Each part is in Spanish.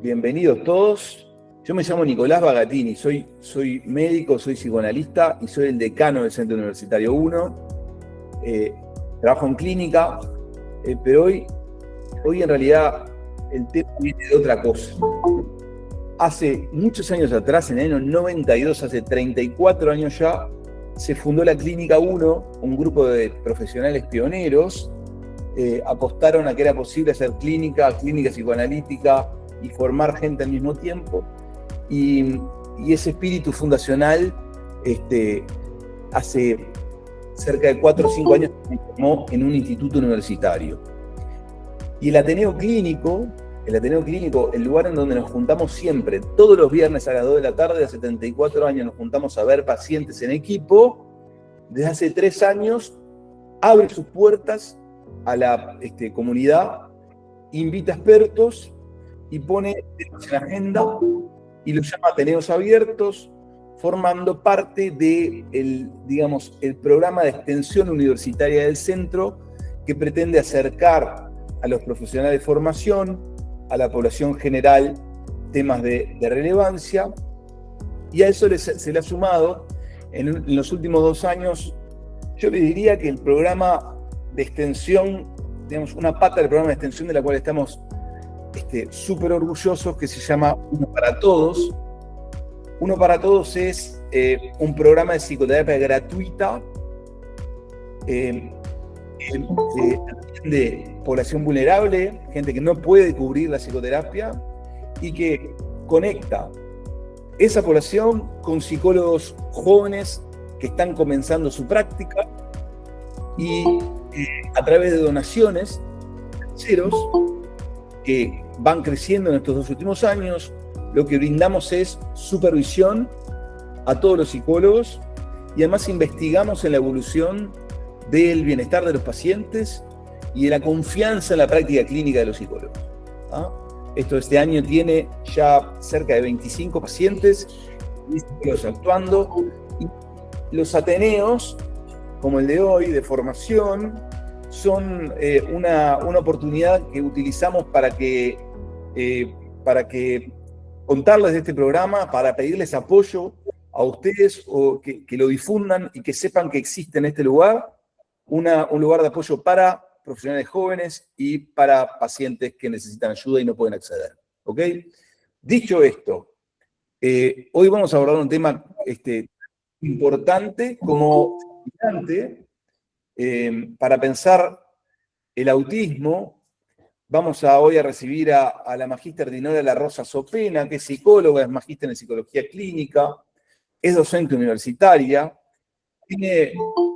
Bienvenidos todos. Yo me llamo Nicolás Bagatini, soy médico, soy psicoanalista y soy el decano del Centro Universitario 1. Trabajo en clínica, pero hoy en realidad el tema viene de otra cosa. Hace muchos años atrás, en el año 92, hace 34 años ya, se fundó la Clínica 1, un grupo de profesionales pioneros. Apostaron a que era posible hacer clínica psicoanalítica y formar gente al mismo tiempo. Y ese espíritu fundacional hace cerca de 4 o 5 años se transformó en un instituto universitario. Y el Ateneo Clínico, el lugar en donde nos juntamos siempre, todos los viernes a las 2 de la tarde, hace 74 años nos juntamos a ver pacientes en equipo, desde hace 3 años abre sus puertas a la comunidad, invita expertos y pone temas en la agenda y los llama Ateneos Abiertos, formando parte del programa de extensión universitaria del centro, que pretende acercar a los profesionales de formación, a la población general, temas de relevancia, y a eso se le ha sumado en los últimos 2 años, yo le diría que el programa de extensión, una pata del programa de extensión de la cual estamos súper orgullosos, que se llama Uno para Todos. Uno para Todos es un programa de psicoterapia gratuita de población vulnerable, gente que no puede cubrir la psicoterapia, y que conecta esa población con psicólogos jóvenes que están comenzando su práctica, y a través de donaciones terceros que van creciendo en estos 2 últimos años, lo que brindamos es supervisión a todos los psicólogos, y además investigamos en la evolución del bienestar de los pacientes y de la confianza en la práctica clínica de los psicólogos. Esto este año tiene ya cerca de 25 pacientes y psicólogos actuando, y los ateneos, como el de hoy, de formación, son una oportunidad que utilizamos para que contarles de este programa, para pedirles apoyo a ustedes, o que lo difundan y que sepan que existe en este lugar un lugar de apoyo para profesionales jóvenes y para pacientes que necesitan ayuda y no pueden acceder. ¿Ok? Dicho esto, hoy vamos a abordar un tema importante como para pensar el autismo. Vamos hoy a recibir a la magíster Dinora La Rosa Sopena, que es psicóloga, es magíster en psicología clínica, es docente universitaria, tiene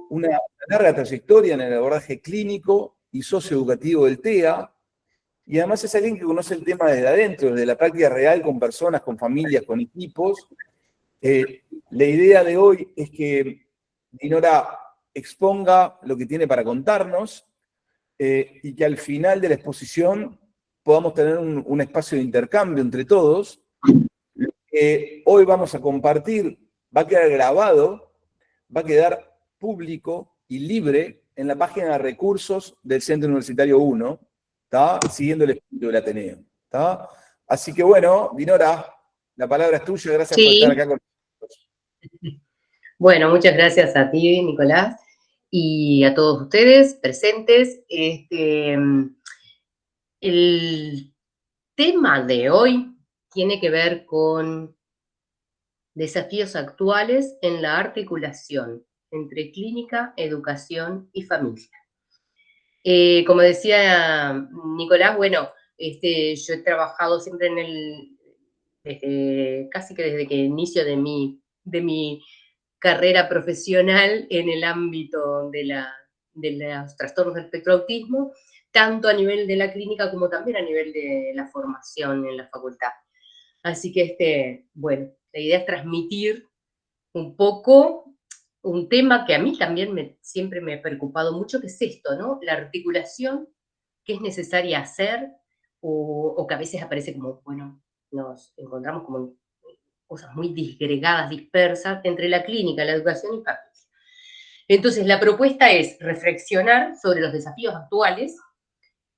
una larga trayectoria en el abordaje clínico y socioeducativo del TEA, y además es alguien que conoce el tema desde adentro, desde la práctica real, con personas, con familias, con equipos. La idea de hoy es que Dinora exponga lo que tiene para contarnos, y que al final de la exposición podamos tener un espacio de intercambio entre todos. Hoy vamos a compartir, va a quedar grabado, va a quedar público y libre en la página de recursos del Centro Universitario 1, ¿tá? Siguiendo el espíritu del Ateneo. ¿Tá? Así que bueno, Dinora, la palabra es tuya, gracias por estar acá con nosotros. Bueno, muchas gracias a ti, Nicolás, y a todos ustedes presentes. El tema de hoy tiene que ver con desafíos actuales en la articulación entre clínica, educación y familia. Como decía Nicolás, bueno, yo he trabajado siempre casi que desde que inicio de mi carrera profesional en el ámbito de los trastornos del espectro de autismo, tanto a nivel de la clínica como también a nivel de la formación en la facultad. Así que, bueno, la idea es transmitir un poco un tema que a mí también siempre me ha preocupado mucho, que es esto, ¿no? La articulación que es necesaria hacer, o que a veces aparece como, bueno, nos encontramos como cosas muy disgregadas, dispersas, entre la clínica, la educación y familia. Entonces, la propuesta es reflexionar sobre los desafíos actuales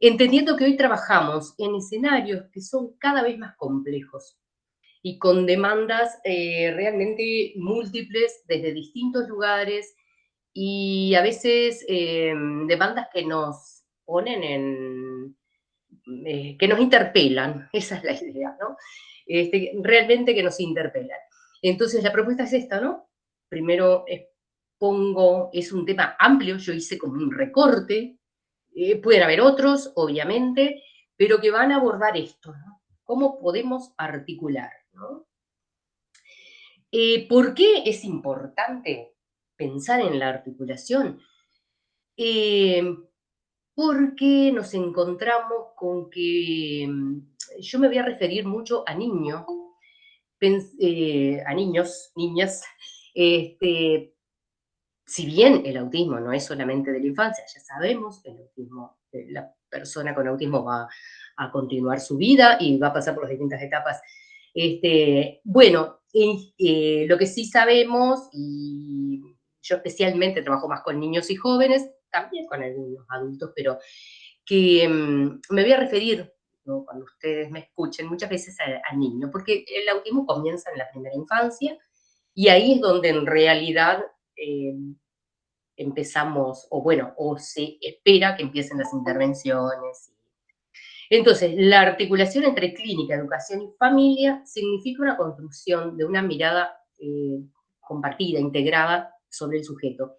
entendiendo que hoy trabajamos en escenarios que son cada vez más complejos y con demandas realmente múltiples desde distintos lugares y a veces demandas que nos ponen que nos interpelan, esa es la idea, ¿no? Realmente que nos interpelan. Entonces la propuesta es esta, ¿no? Primero es un tema amplio, yo hice como un recorte, pueden haber otros, obviamente, pero que van a abordar esto, ¿no? ¿Cómo podemos articular, ¿no? ¿Por qué es importante pensar en la articulación? Eh, Porque nos encontramos con que yo me voy a referir mucho a niños, a niños, niñas, este, si bien el autismo no es solamente de la infancia, ya sabemos, el autismo, la persona con autismo va a continuar su vida y va a pasar por las distintas etapas. Bueno, lo que sí sabemos, y yo especialmente trabajo más con niños y jóvenes, también con algunos adultos, pero que me voy a referir, ¿no?, cuando ustedes me escuchen, muchas veces a niños, porque el autismo comienza en la primera infancia y ahí es donde en realidad empezamos, o bueno, o se espera que empiecen las intervenciones. Entonces, la articulación entre clínica, educación y familia significa una construcción de una mirada compartida, integrada sobre el sujeto.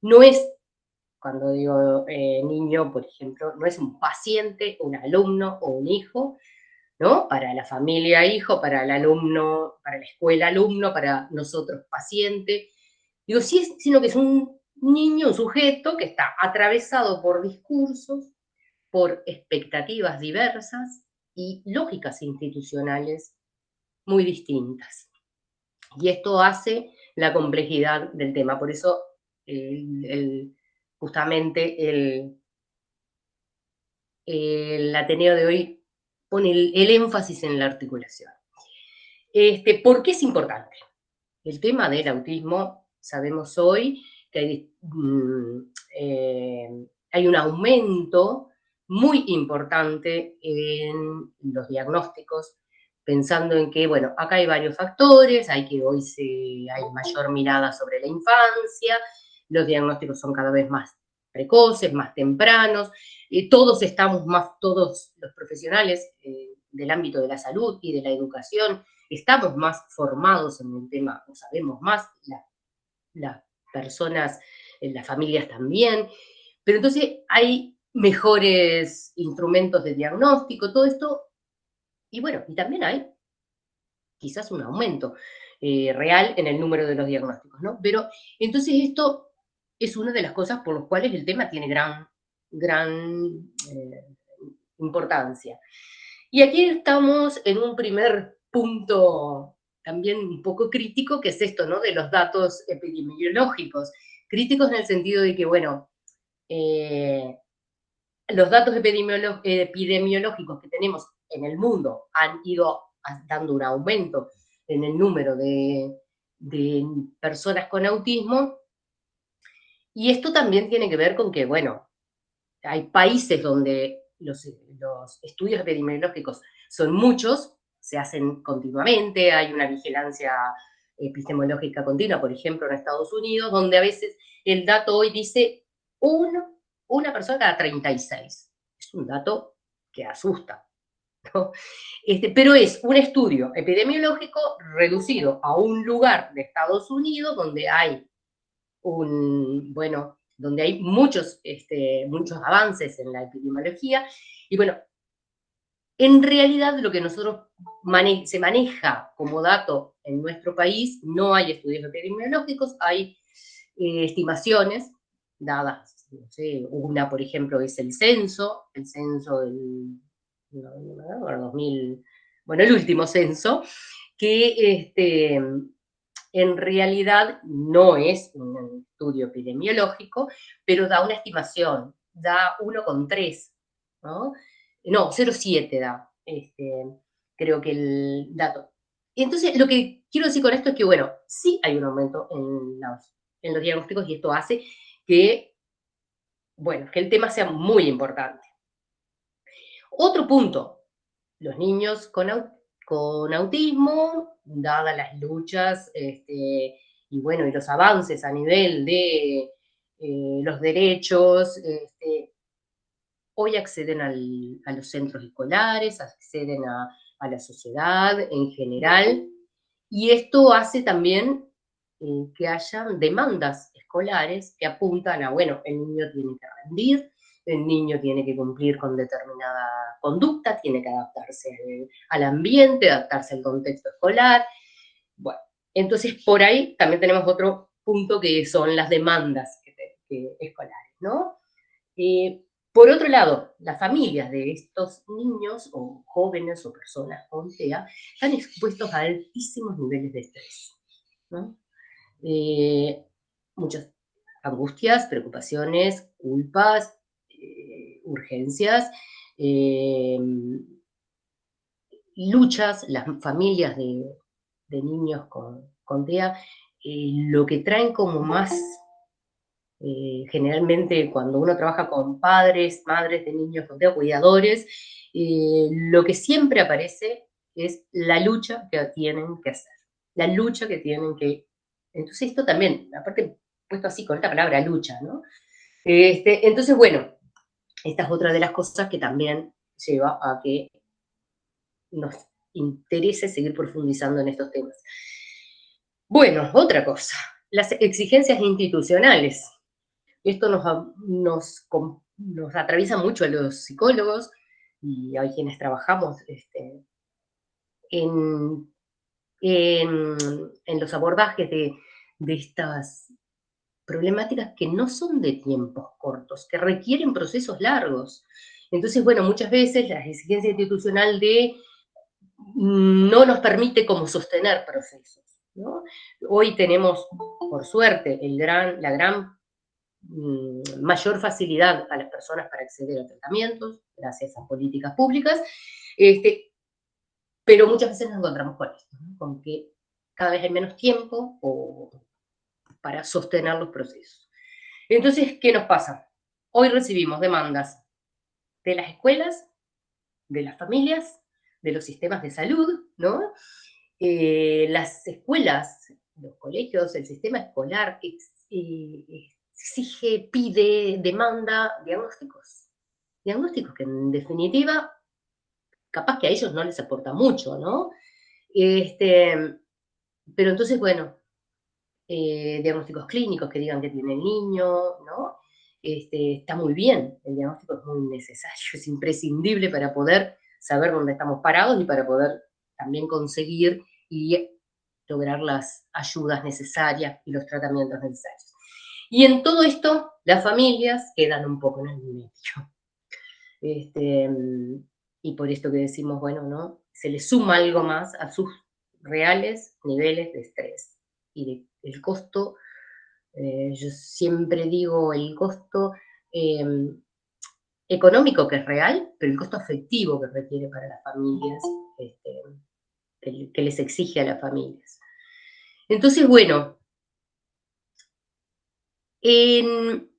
No es, cuando digo niño, por ejemplo, no es un paciente, un alumno o un hijo, ¿no? Para la familia hijo, para el alumno, para la escuela alumno, para nosotros paciente. Digo, sí, sino que es un niño, un sujeto que está atravesado por discursos, por expectativas diversas y lógicas institucionales muy distintas. Y esto hace la complejidad del tema. Por eso, justamente, el Ateneo de hoy pone el énfasis en la articulación. ¿Por qué es importante? El tema del autismo, sabemos hoy que hay un aumento muy importante en los diagnósticos, pensando en que, bueno, acá hay varios factores, hay mayor mirada sobre la infancia, los diagnósticos son cada vez más precoces, más tempranos, todos los profesionales del ámbito de la salud y de la educación, estamos más formados en el tema, o sabemos más, las personas, las familias también, pero entonces hay mejores instrumentos de diagnóstico, todo esto, y bueno, y también hay quizás un aumento real en el número de los diagnósticos, ¿no? Pero entonces esto es una de las cosas por las cuales el tema tiene gran importancia. Y aquí estamos en un primer punto también un poco crítico, que es esto, ¿no?, de los datos epidemiológicos. Críticos en el sentido de que, bueno, los datos epidemiológicos que tenemos en el mundo han ido dando un aumento en el número de personas con autismo, y esto también tiene que ver con que, bueno, hay países donde los estudios epidemiológicos son muchos, se hacen continuamente, hay una vigilancia epistemológica continua, por ejemplo, en Estados Unidos, donde a veces el dato hoy dice una persona cada 36. Es un dato que asusta, ¿no? Pero es un estudio epidemiológico reducido a un lugar de Estados Unidos donde hay donde hay muchos avances en la epidemiología, y bueno, en realidad lo que se maneja como dato en nuestro país, no hay estudios epidemiológicos, hay estimaciones dadas, no sé, una por ejemplo es el censo del 2000, bueno, el último censo, que en realidad no es un estudio epidemiológico, pero da una estimación, da 1,3, ¿no? No, 0,7 da, creo que el dato. Entonces, lo que quiero decir con esto es que, bueno, sí hay un aumento en los diagnósticos y esto hace que, bueno, que el tema sea muy importante. Otro punto, los niños con autismo, dadas las luchas y bueno, y los avances a nivel de los derechos, hoy acceden a los centros escolares, acceden a la sociedad en general, y esto hace también que haya demandas escolares que apuntan a, bueno, el niño tiene que rendir, el niño tiene que cumplir con determinada conducta, tiene que adaptarse al ambiente, adaptarse al contexto escolar. Bueno, entonces por ahí también tenemos otro punto que son las demandas escolares, ¿no? Por otro lado, las familias de estos niños o jóvenes o personas con TEA están expuestos a altísimos niveles de estrés, ¿no? Muchas angustias, preocupaciones, culpas, urgencias, eh, luchas, las familias de niños con TEA, lo que traen como más generalmente cuando uno trabaja con padres, madres de niños con TEA, cuidadores, lo que siempre aparece es la lucha que tienen que hacer, la lucha que tienen que... Entonces esto también, aparte puesto así con esta palabra lucha, ¿no? Entonces, bueno, esta es otra de las cosas que también lleva a que nos interese seguir profundizando en estos temas. Bueno, otra cosa, las exigencias institucionales. Esto nos atraviesa mucho a los psicólogos y a quienes trabajamos en, en los abordajes de estas problemáticas que no son de tiempos cortos, que requieren procesos largos. Entonces, bueno, muchas veces la exigencia institucional no nos permite como sostener procesos, ¿no? Hoy tenemos, por suerte, la gran mayor facilidad a las personas para acceder a tratamientos, gracias a políticas públicas, pero muchas veces nos encontramos con esto, ¿no? Con que cada vez hay menos tiempo para sostener los procesos. Entonces, ¿qué nos pasa? Hoy recibimos demandas de las escuelas, de las familias, de los sistemas de salud, ¿no? Las escuelas, los colegios, el sistema escolar exige, pide, demanda diagnósticos. Diagnósticos que en definitiva, capaz que a ellos no les aporta mucho, ¿no? Pero entonces, bueno, diagnósticos clínicos que digan que tiene el niño, ¿no? Está muy bien, el diagnóstico es muy necesario, es imprescindible para poder saber dónde estamos parados y para poder también conseguir y lograr las ayudas necesarias y los tratamientos necesarios. Y en todo esto, las familias quedan un poco en el medio. Y por esto que decimos, bueno, ¿no? Se le suma algo más a sus reales niveles de estrés. Y el costo, yo siempre digo el costo económico que es real, pero el costo afectivo que requiere para las familias, que les exige a las familias. Entonces, bueno, en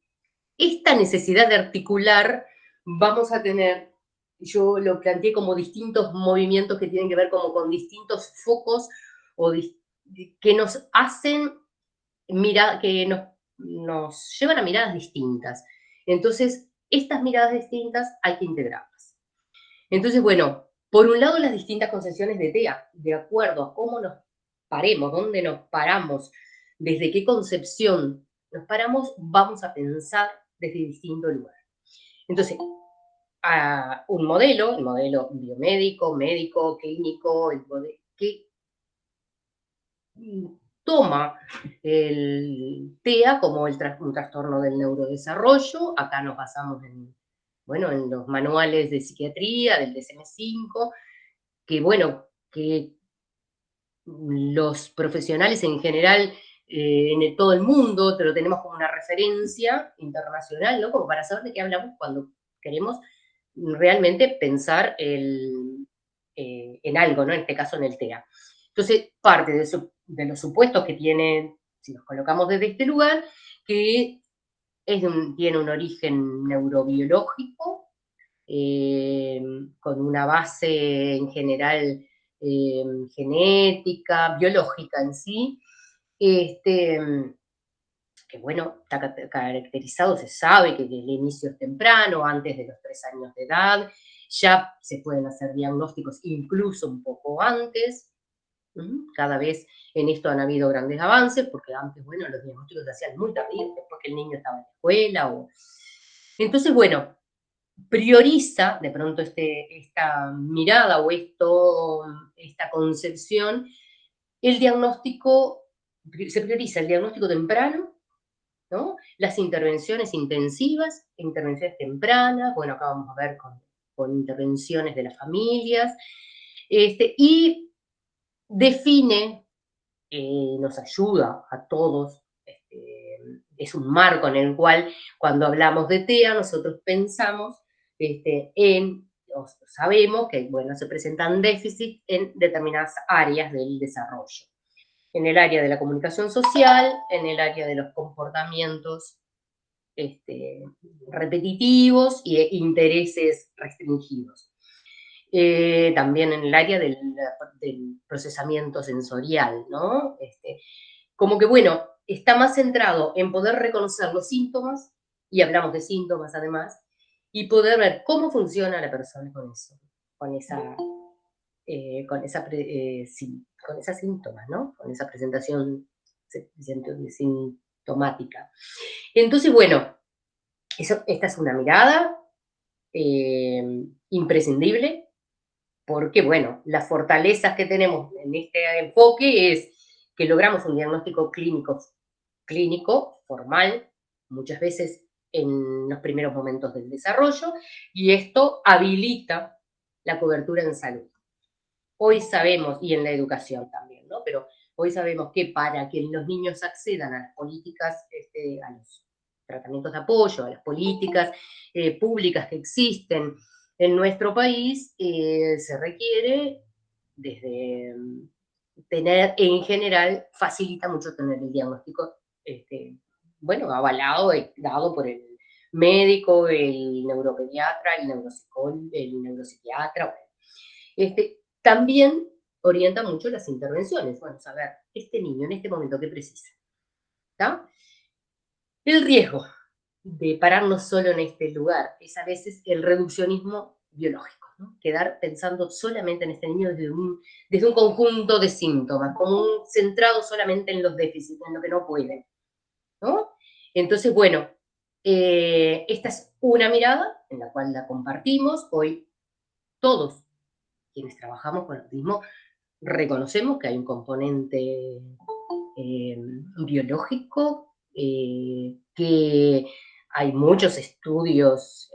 esta necesidad de articular vamos a tener, yo lo planteé como distintos movimientos que tienen que ver como con distintos focos o que nos hacen mirar, que nos llevan a miradas distintas. Entonces, estas miradas distintas hay que integrarlas. Entonces, bueno, por un lado las distintas concepciones de TEA, de acuerdo a cómo nos paremos, dónde nos paramos, desde qué concepción nos paramos, vamos a pensar desde distinto lugar. Entonces, un modelo, el modelo biomédico, médico, clínico, que toma el TEA como un trastorno del neurodesarrollo. Acá nos basamos en los manuales de psiquiatría, del DSM-5, que bueno, que los profesionales en general en todo el mundo, lo tenemos como una referencia internacional, ¿no? Como para saber de qué hablamos cuando queremos realmente pensar en algo, ¿no? En este caso en el TEA. Entonces, parte de los supuestos que tienen, si nos colocamos desde este lugar, que tiene un origen neurobiológico, con una base en general genética, biológica en sí, que bueno, está caracterizado, se sabe que el inicio es temprano, antes de los 3 años de edad, ya se pueden hacer diagnósticos incluso un poco antes. Cada vez en esto han habido grandes avances, porque antes, bueno, los diagnósticos se hacían muy tardíos, después que el niño estaba en la escuela. Entonces, bueno, prioriza de pronto esta mirada o esta concepción, el diagnóstico, se prioriza el diagnóstico temprano, ¿no? Las intervenciones intensivas, intervenciones tempranas, bueno, acá vamos a ver con intervenciones de las familias, y define, nos ayuda a todos, es un marco en el cual cuando hablamos de TEA nosotros pensamos sabemos que, bueno, se presentan déficits en determinadas áreas del desarrollo. En el área de la comunicación social, en el área de los comportamientos repetitivos e intereses restringidos. También en el área del procesamiento sensorial, ¿no? Como que, bueno, está más centrado en poder reconocer los síntomas, y hablamos de síntomas además, y poder ver cómo funciona la persona con eso, con esos síntomas, ¿no? Con esa presentación sintomática. Entonces, bueno, esta es una mirada imprescindible, porque, bueno, las fortalezas que tenemos en este enfoque es que logramos un diagnóstico clínico, formal, muchas veces en los primeros momentos del desarrollo, y esto habilita la cobertura en salud. Hoy sabemos, y en la educación también, ¿no? Pero hoy sabemos que para que los niños accedan a las políticas, a los tratamientos de apoyo, a las políticas públicas que existen en nuestro país, se requiere desde tener, en general, facilita mucho tener el diagnóstico, bueno, avalado, dado por el médico, el neuropediatra, el neuropsiquiatra. También orienta mucho las intervenciones. Bueno, saber, este niño en este momento, ¿qué precisa? ¿Está? El riesgo de pararnos solo en este lugar es a veces el reduccionismo biológico, ¿no? Quedar pensando solamente en este niño desde un conjunto de síntomas, como centrado solamente en los déficits, en lo que no puede, ¿no? Entonces, bueno, esta es una mirada en la cual la compartimos. Hoy todos quienes trabajamos con autismo reconocemos que hay un componente biológico, que hay muchos estudios,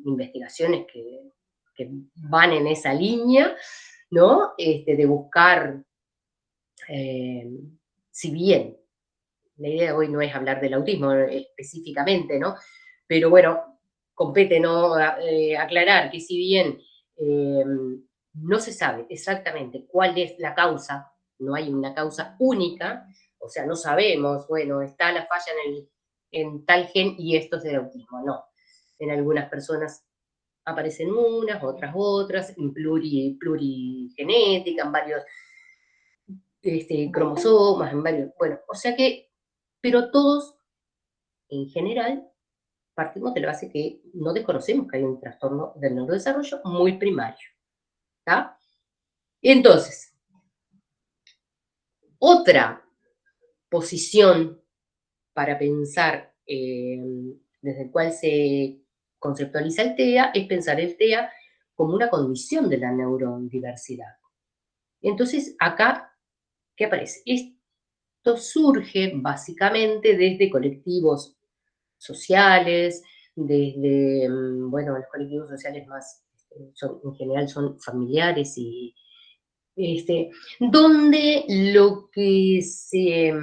investigaciones que van en esa línea, ¿no? De buscar, si bien la idea hoy no es hablar del autismo específicamente, ¿no? Pero bueno, compete, ¿no? Aclarar que si bien no se sabe exactamente cuál es la causa, no hay una causa única, o sea, no sabemos, bueno, está la falla en tal gen y esto es del autismo, no. En algunas personas aparecen unas, otras, en plurigenética, en varios cromosomas, en varios, bueno, o sea que, pero todos, en general, partimos de la base que no desconocemos que hay un trastorno del neurodesarrollo muy primario, ¿está? Entonces, otra posición para pensar desde el cual se conceptualiza el TEA es pensar el TEA como una condición de la neurodiversidad. Entonces, acá, ¿qué aparece? Esto surge básicamente desde colectivos sociales, desde, bueno, los colectivos sociales más, en general son familiares y donde lo que se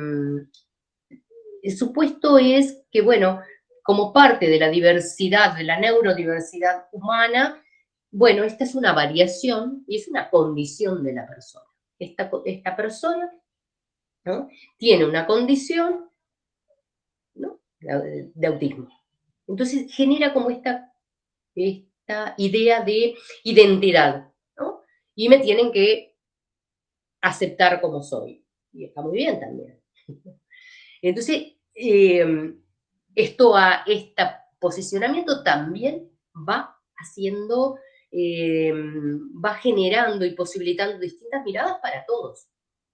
supuesto es que, bueno, como parte de la diversidad, de la neurodiversidad humana, bueno, esta es una variación y es una condición de la persona. Esta persona, ¿no? Tiene una condición, ¿no? de autismo. Entonces genera como esta esta idea de identidad, ¿no? Y me tienen que aceptar como soy. Y está muy bien también. Entonces, este posicionamiento también va haciendo, va generando y posibilitando distintas miradas para todos,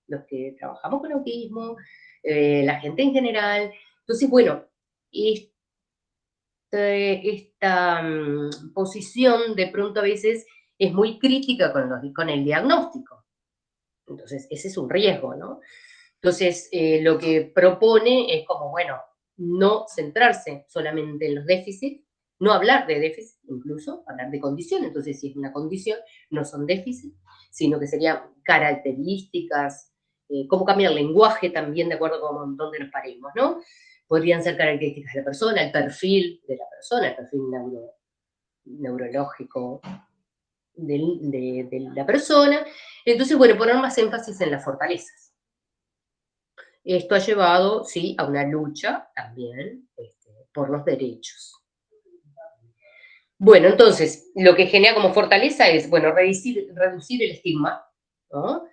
los que trabajamos con autismo, la gente en general. Entonces, bueno, esta posición de pronto a veces es muy crítica con el diagnóstico. Entonces, ese es un riesgo, ¿no? Entonces, lo que propone es como, bueno, no centrarse solamente en los déficits, no hablar de déficit incluso, hablar de condición. Entonces, si es una condición, no son déficits, sino que serían características, cómo cambia el lenguaje también de acuerdo con dónde nos paremos, ¿no? Podrían ser características de la persona, el perfil de la persona, el perfil neurológico de la persona. Entonces, bueno, poner más énfasis en las fortalezas. Esto ha llevado, sí, a una lucha también por los derechos. Bueno, entonces, lo que genera como fortaleza es, bueno, reducir el estigma, ¿no?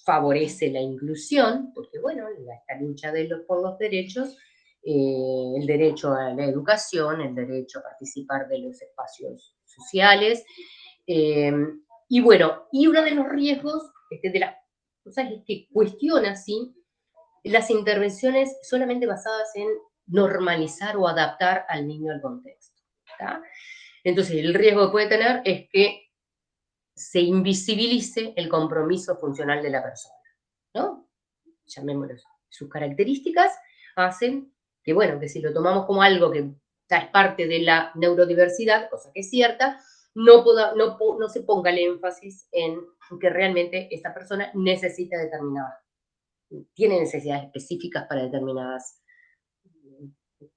Favorece la inclusión, porque, bueno, esta lucha por los derechos, el derecho a la educación, el derecho a participar de los espacios sociales, y bueno, y uno de los riesgos de las cosas es que cuestiona, ¿sí?, las intervenciones solamente basadas en normalizar o adaptar al niño al contexto, ¿tá? Entonces, el riesgo que puede tener es que se invisibilice el compromiso funcional de la persona, ¿no? Llamémoslo. Sus características hacen que, bueno, que si lo tomamos como algo que es parte de la neurodiversidad, cosa que es cierta, no se ponga el énfasis en que realmente esta persona necesita tiene necesidades específicas para determinadas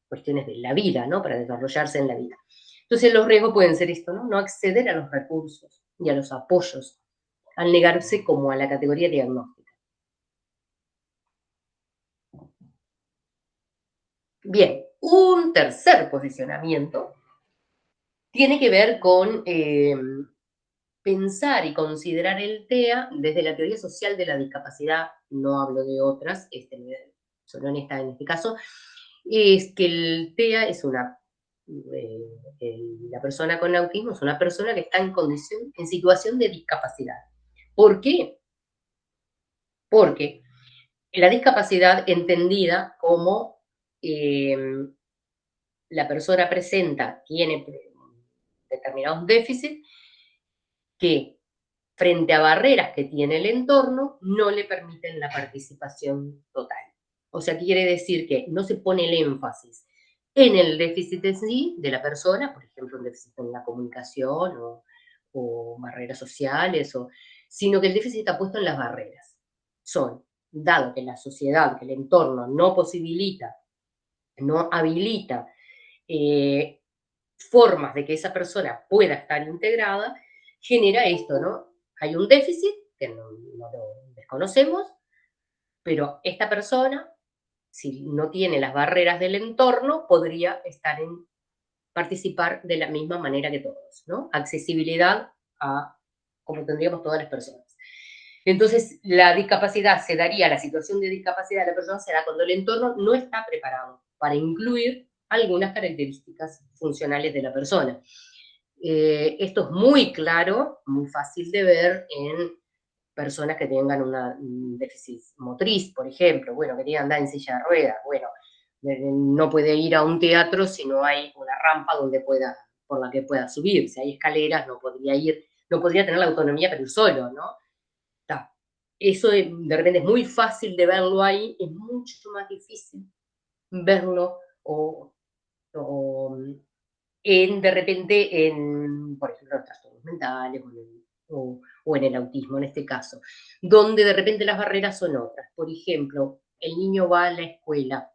cuestiones de la vida, ¿no? Para desarrollarse en la vida. Entonces los riesgos pueden ser esto, ¿no? No acceder a los recursos y a los apoyos al negarse como a la categoría diagnóstica. Bien, un tercer posicionamiento tiene que ver con pensar y considerar el TEA desde la teoría social de la discapacidad, no hablo de otras, solo en este caso, es que el TEA es la persona con autismo es una persona que está en situación de discapacidad. ¿Por qué? Porque la discapacidad entendida como la persona tiene determinados déficits que frente a barreras que tiene el entorno no le permiten la participación total. O sea, quiere decir que no se pone el énfasis en el déficit en sí de la persona, por ejemplo, un déficit en la comunicación o barreras sociales, sino que el déficit está puesto en las barreras. Dado que la sociedad, que el entorno no posibilita, no habilita formas de que esa persona pueda estar integrada, genera esto, ¿no? Hay un déficit que no lo desconocemos, pero esta persona, si no tiene las barreras del entorno, podría participar de la misma manera que todos, ¿no? Accesibilidad como tendríamos todas las personas. Entonces, la situación de discapacidad de la persona se da cuando el entorno no está preparado para incluir algunas características funcionales de la persona. Esto es muy claro, muy fácil de ver en personas que tengan un déficit motriz, por ejemplo, bueno, que andar en silla de ruedas, bueno, no puede ir a un teatro si no hay una rampa por la que pueda subir, si hay escaleras no podría tener la autonomía para ir solo, ¿no? Eso de repente es muy fácil de verlo ahí, es mucho más difícil verlo de repente por ejemplo, los trastornos mentales o en el autismo en este caso, donde de repente las barreras son otras. Por ejemplo, el niño va a la escuela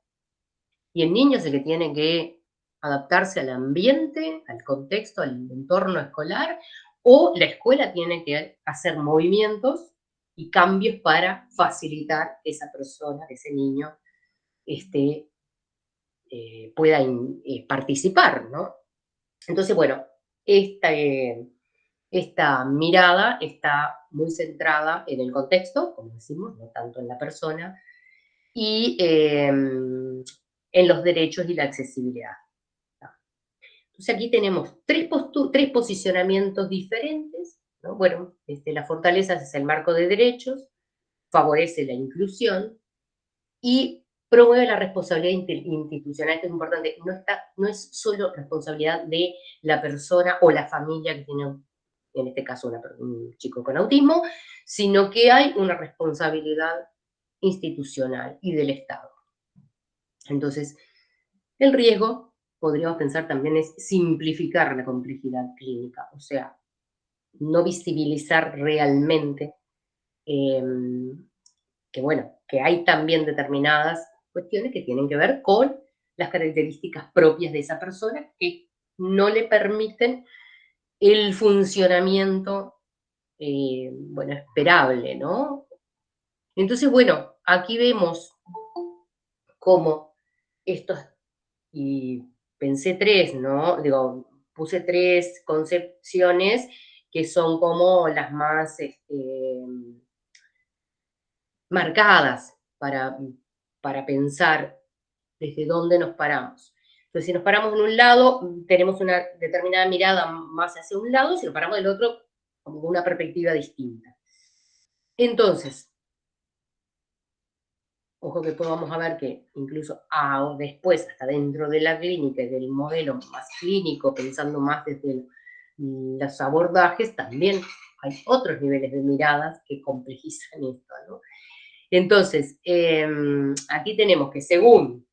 y el niño es el que tiene que adaptarse al ambiente, al contexto, al entorno escolar, o la escuela tiene que hacer movimientos y cambios para facilitar que esa persona, que ese niño, pueda participar, ¿no? Entonces, bueno, esta mirada está muy centrada en el contexto, como decimos, no tanto en la persona, y en los derechos y la accesibilidad. Entonces aquí tenemos tres posicionamientos diferentes, ¿no? Bueno, la fortaleza es el marco de derechos, favorece la inclusión y promueve la responsabilidad institucional, que es importante. No es solo responsabilidad de la persona o la familia que tiene, en este caso, un chico con autismo, sino que hay una responsabilidad institucional y del Estado. Entonces, el riesgo, podríamos pensar también, es simplificar la complejidad clínica, o sea, no visibilizar realmente eh, que hay también determinadas cuestiones que tienen que ver con las características propias de esa persona que no le permiten el funcionamiento, esperable, ¿no? Entonces, bueno, aquí vemos cómo estos, y pensé tres, ¿no? Digo, puse tres concepciones que son como las más marcadas para pensar desde dónde nos paramos. Entonces, si nos paramos en un lado, tenemos una determinada mirada más hacia un lado, si nos paramos del otro, como una perspectiva distinta. Entonces, ojo que después vamos a ver que incluso después, hasta dentro de la clínica y del modelo más clínico, pensando más desde los abordajes, también hay otros niveles de miradas que complejizan esto, ¿no? Entonces, aquí tenemos que según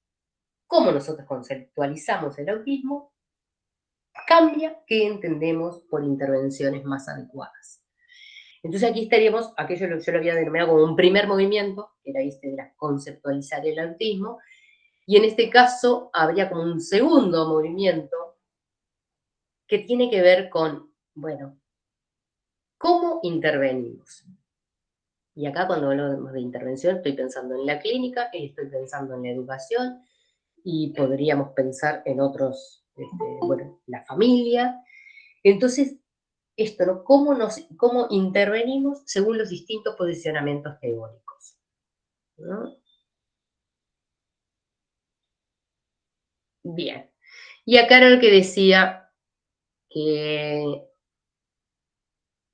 cómo nosotros conceptualizamos el autismo, cambia qué entendemos por intervenciones más adecuadas. Entonces aquí estaríamos, aquello yo lo había denominado como un primer movimiento, que era de conceptualizar el autismo, y en este caso habría como un segundo movimiento que tiene que ver con, bueno, ¿cómo intervenimos? Y acá cuando hablamos de intervención estoy pensando en la clínica, estoy pensando en la educación, y podríamos pensar en otros, la familia. Entonces, esto, ¿no? ¿Cómo intervenimos según los distintos posicionamientos teóricos? ¿No? Bien. Y acá era lo que decía que,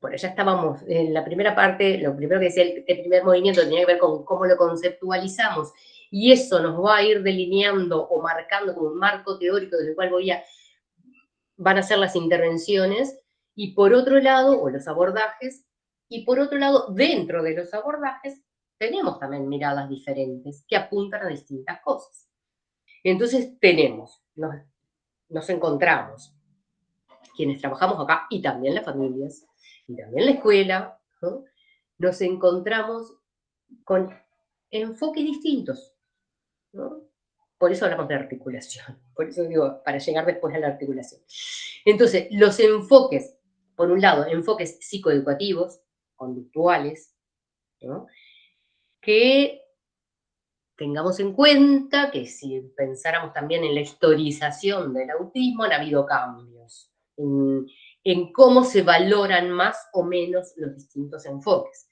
bueno, ya estábamos en la primera parte, lo primero que decía el primer movimiento tenía que ver con cómo lo conceptualizamos, y eso nos va a ir delineando o marcando como un marco teórico del cual van a ser las intervenciones, y por otro lado, o los abordajes, y por otro lado, dentro de los abordajes, tenemos también miradas diferentes que apuntan a distintas cosas. Entonces nos encontramos quienes trabajamos acá, y también las familias, y también la escuela, ¿no? Nos encontramos con enfoques distintos, ¿no? Por eso hablamos de articulación, por eso digo, para llegar después a la articulación. Entonces, los enfoques, por un lado, enfoques psicoeducativos, conductuales, ¿no? Que tengamos en cuenta que si pensáramos también en la historización del autismo, han habido cambios en cómo se valoran más o menos los distintos enfoques.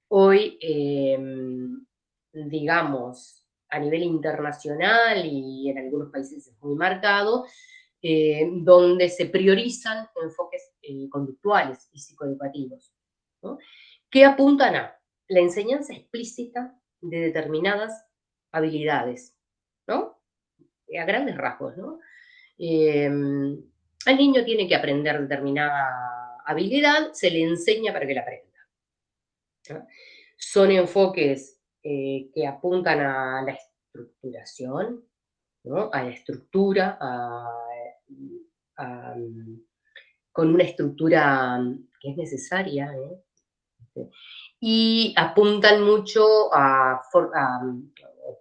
Hoy, digamos, a nivel internacional y en algunos países es muy marcado, donde se priorizan enfoques conductuales y psicoeducativos, ¿no? Que apuntan a la enseñanza explícita de determinadas habilidades, ¿no? A grandes rasgos, ¿no? Al niño tiene que aprender determinada habilidad, se le enseña para que la aprenda, ¿no? Son enfoques que apuntan a la estructuración, ¿no? A la estructura, a, con una estructura que es necesaria, ¿eh? Y apuntan mucho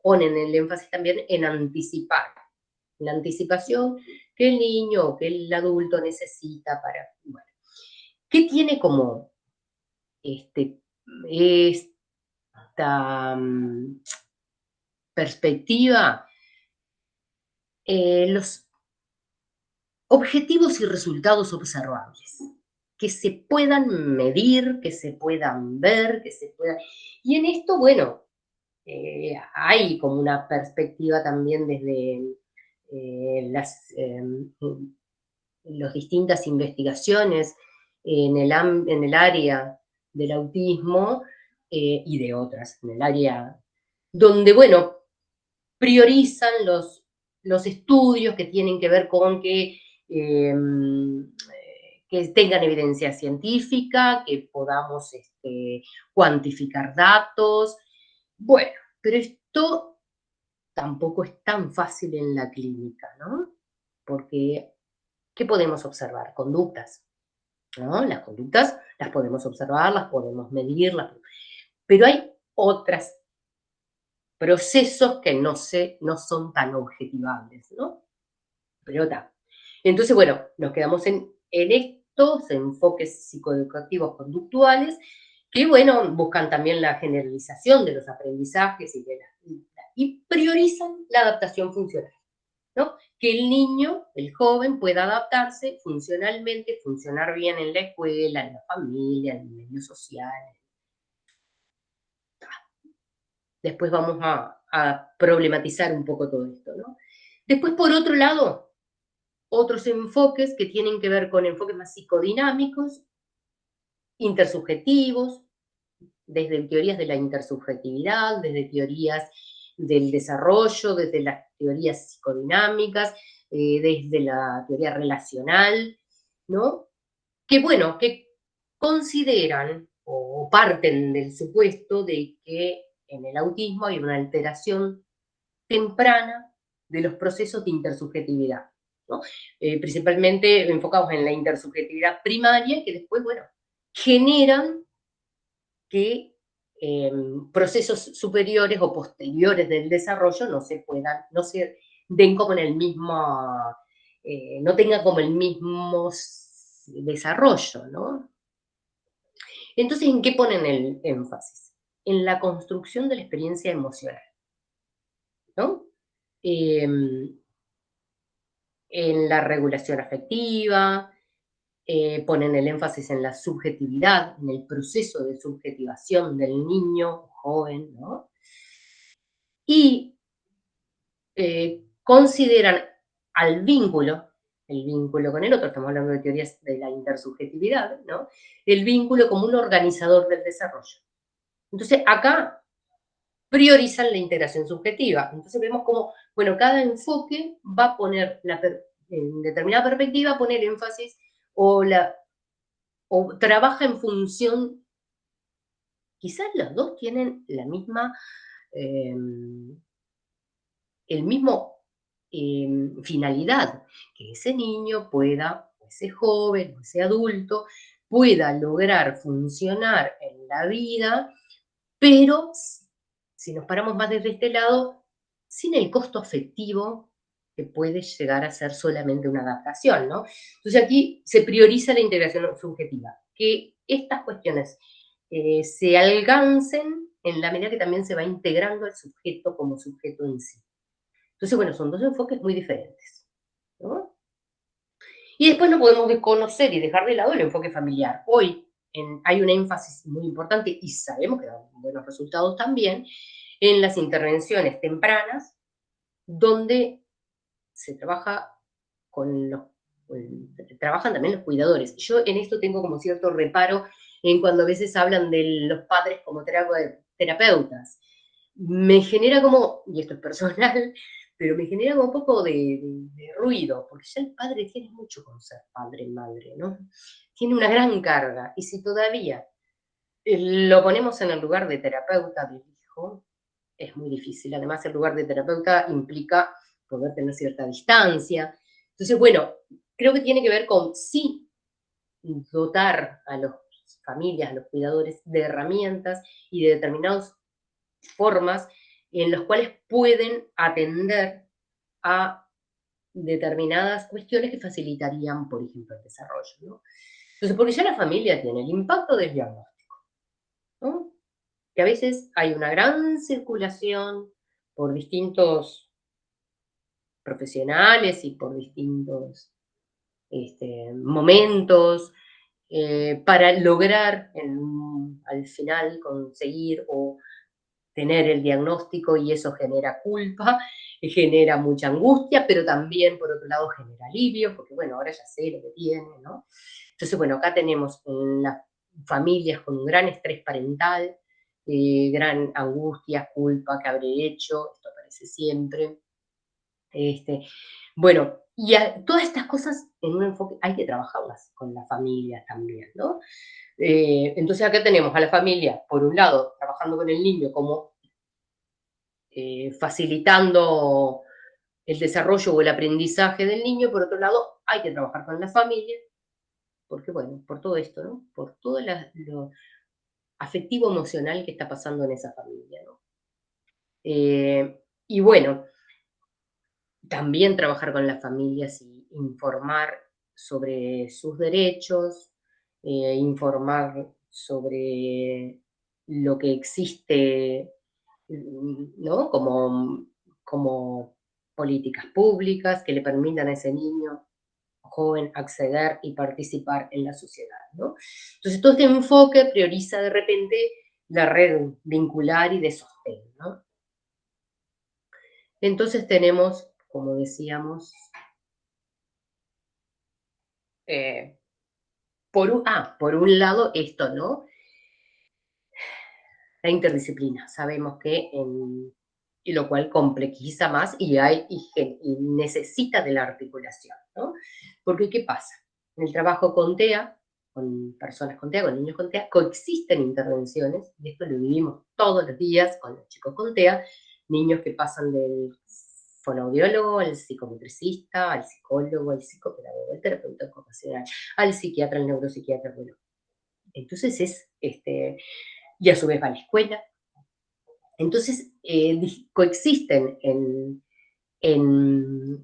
ponen el énfasis también en anticipar, la anticipación que el niño o que el adulto necesita para, bueno, ¿qué tiene como esta perspectiva? Los objetivos y resultados observables, que se puedan medir, que se puedan ver, que se puedan... Y en esto, bueno, hay como una perspectiva también desde las distintas investigaciones en el área del autismo y de otras, en el área donde, bueno, priorizan los estudios que tienen que ver con que tengan evidencia científica, que podamos cuantificar datos. Bueno, pero esto tampoco es tan fácil en la clínica, ¿no? Porque, ¿qué podemos observar? Conductas, ¿no? Las conductas las podemos observar, las podemos medir, pero hay otros procesos que no son tan objetivables, ¿no? Pero está. Entonces, bueno, nos quedamos en estos enfoques psicoeducativos conductuales que, bueno, buscan también la generalización de los aprendizajes y priorizan la adaptación funcional, ¿no? Que el niño, el joven, pueda adaptarse funcionalmente, funcionar bien en la escuela, en la familia, en el medio social. Después vamos a problematizar un poco todo esto, ¿no? Después, por otro lado, otros enfoques que tienen que ver con enfoques más psicodinámicos, intersubjetivos, desde teorías de la intersubjetividad, desde teorías del desarrollo, desde las teorías psicodinámicas, desde la teoría relacional, ¿no? Que bueno, que consideran o parten del supuesto de que en el autismo hay una alteración temprana de los procesos de intersubjetividad, ¿no? Principalmente enfocados en la intersubjetividad primaria, que después, bueno, generan que procesos superiores o posteriores del desarrollo no se den como en el mismo, no tengan como el mismo desarrollo, ¿no? Entonces, ¿en qué ponen el énfasis? En la construcción de la experiencia emocional, ¿no? En la regulación afectiva, ponen el énfasis en la subjetividad, en el proceso de subjetivación del niño joven, ¿no? Y consideran al vínculo, el vínculo con el otro, estamos hablando de teorías de la intersubjetividad, ¿no? El vínculo como un organizador del desarrollo. Entonces, acá priorizan la integración subjetiva. Entonces vemos como, bueno, cada enfoque va a poner en determinada perspectiva, poner énfasis o trabaja en función, quizás los dos tienen la misma, el mismo finalidad, que ese niño pueda, o ese joven, o ese adulto, pueda lograr funcionar en la vida, pero si nos paramos más desde este lado, sin el costo afectivo que puede llegar a ser solamente una adaptación, ¿no? Entonces aquí se prioriza la integración subjetiva, que estas cuestiones se alcancen en la medida que también se va integrando el sujeto como sujeto en sí. Entonces, bueno, son dos enfoques muy diferentes, ¿no? Y después no podemos desconocer y dejar de lado el enfoque familiar. Hoy hay un énfasis muy importante y sabemos que dan buenos resultados también en las intervenciones tempranas, donde se trabaja trabajan también los cuidadores. Yo en esto tengo como cierto reparo en cuando a veces hablan de los padres como terapeutas. Me genera como, y esto es personal, pero me genera como un poco de ruido, porque ya el padre tiene mucho con ser padre y madre, ¿no? Tiene una gran carga, y si todavía lo ponemos en el lugar de terapeuta del hijo, es muy difícil. Además, el lugar de terapeuta implica poder tener cierta distancia. Entonces, bueno, creo que tiene que ver con sí dotar a las familias, a los cuidadores de herramientas y de determinadas formas en las cuales pueden atender a determinadas cuestiones que facilitarían, por ejemplo, el desarrollo, ¿no? Entonces, porque ya la familia tiene el impacto del diagnóstico, ¿no? Que a veces hay una gran circulación por distintos profesionales y por distintos momentos, para lograr al final conseguir o tener el diagnóstico, y eso genera culpa, genera mucha angustia, pero también, por otro lado, genera alivio, porque bueno, ahora ya sé lo que tiene, ¿no? Entonces, bueno, acá tenemos las familias con un gran estrés parental, gran angustia, culpa, ¿qué habré hecho? Esto aparece siempre. Bueno, y todas estas cosas en un enfoque hay que trabajarlas con las familias también, ¿no? Entonces acá tenemos a la familia, por un lado, trabajando con el niño como facilitando el desarrollo o el aprendizaje del niño, por otro lado, hay que trabajar con la familia, porque bueno, por todo esto, ¿no? Por todo lo afectivo emocional que está pasando en esa familia, ¿no? Y bueno, también trabajar con las familias y informar sobre sus derechos, informar sobre lo que existe, ¿no? Como políticas públicas que le permitan a ese niño joven acceder y participar en la sociedad, ¿no? Entonces, todo este enfoque prioriza de repente la red vincular y de sostén, ¿no? Entonces tenemos, como decíamos, eh, por un lado esto, ¿no? La interdisciplina. Sabemos que y lo cual complejiza más y necesita de la articulación, ¿no? Porque, ¿qué pasa? En el trabajo con TEA, con personas con TEA, con niños con TEA, coexisten intervenciones, y esto lo vivimos todos los días con los chicos con TEA, niños que pasan del fonoaudiólogo, al psicometricista, al psicólogo, al psicopedagogo, al terapeuta ocupacional, al psiquiatra, al neuropsiquiatra, bueno. Entonces y a su vez va a la escuela. Entonces, coexisten en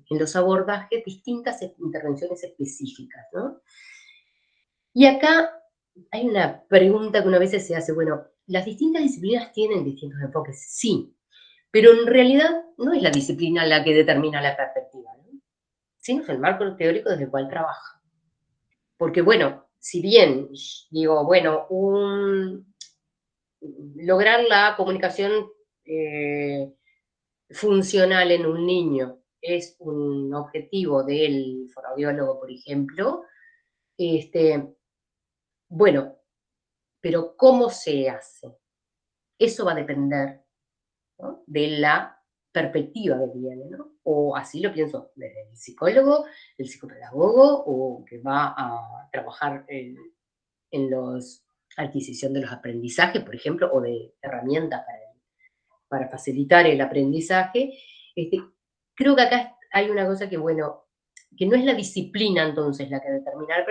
los abordajes distintas intervenciones específicas, ¿no? Y acá hay una pregunta que una vez se hace, bueno, ¿las distintas disciplinas tienen distintos enfoques? Sí, pero en realidad no es la disciplina la que determina la perspectiva, ¿no? Sino es el marco teórico desde el cual trabaja. Porque, bueno, si bien digo, bueno, lograr la comunicación funcional en un niño es un objetivo del fonoaudiólogo, por ejemplo, bueno, pero ¿cómo se hace? Eso va a depender, ¿no? De la perspectiva que tiene, ¿no? O así lo pienso, desde el psicólogo, el psicopedagogo, o que va a trabajar en los adquisición de los aprendizajes, por ejemplo, o de herramientas para facilitar el aprendizaje. Creo que acá hay una cosa que, bueno, que no es la disciplina entonces la que determina la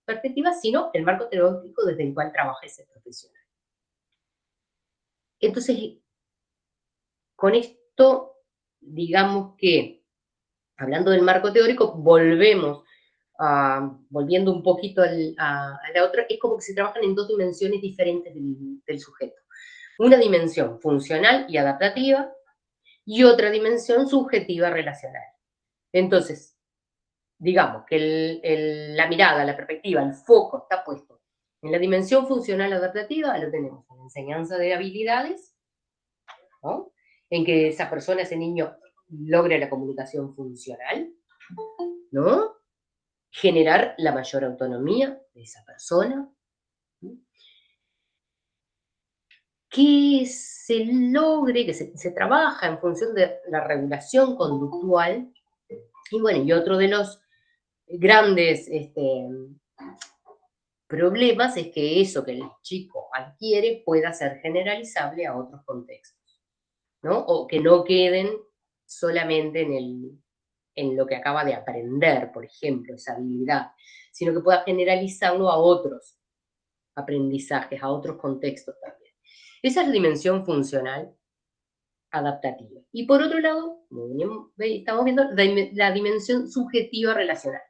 perspectiva, sino el marco teórico desde el cual trabaja ese profesional. Entonces, con esto, digamos que, hablando del marco teórico, volviendo un poquito a la otra, es como que se trabajan en dos dimensiones diferentes del sujeto. Una dimensión funcional y adaptativa, y otra dimensión subjetiva relacional. Entonces, digamos que la mirada, la perspectiva, el foco está puesto en la dimensión funcional adaptativa, lo tenemos en la enseñanza de habilidades, ¿no? En que esa persona, ese niño, logre la comunicación funcional, ¿no? Generar la mayor autonomía de esa persona, ¿no? Que se logre, que se trabaja en función de la regulación conductual. Y bueno, y otro de los grandes problemas es que eso que el chico adquiere pueda ser generalizable a otros contextos, ¿no? O que no queden solamente en lo que acaba de aprender, por ejemplo, esa habilidad, sino que pueda generalizarlo a otros aprendizajes, a otros contextos también. Esa es la dimensión funcional adaptativa. Y por otro lado, estamos viendo la dimensión subjetiva relacional.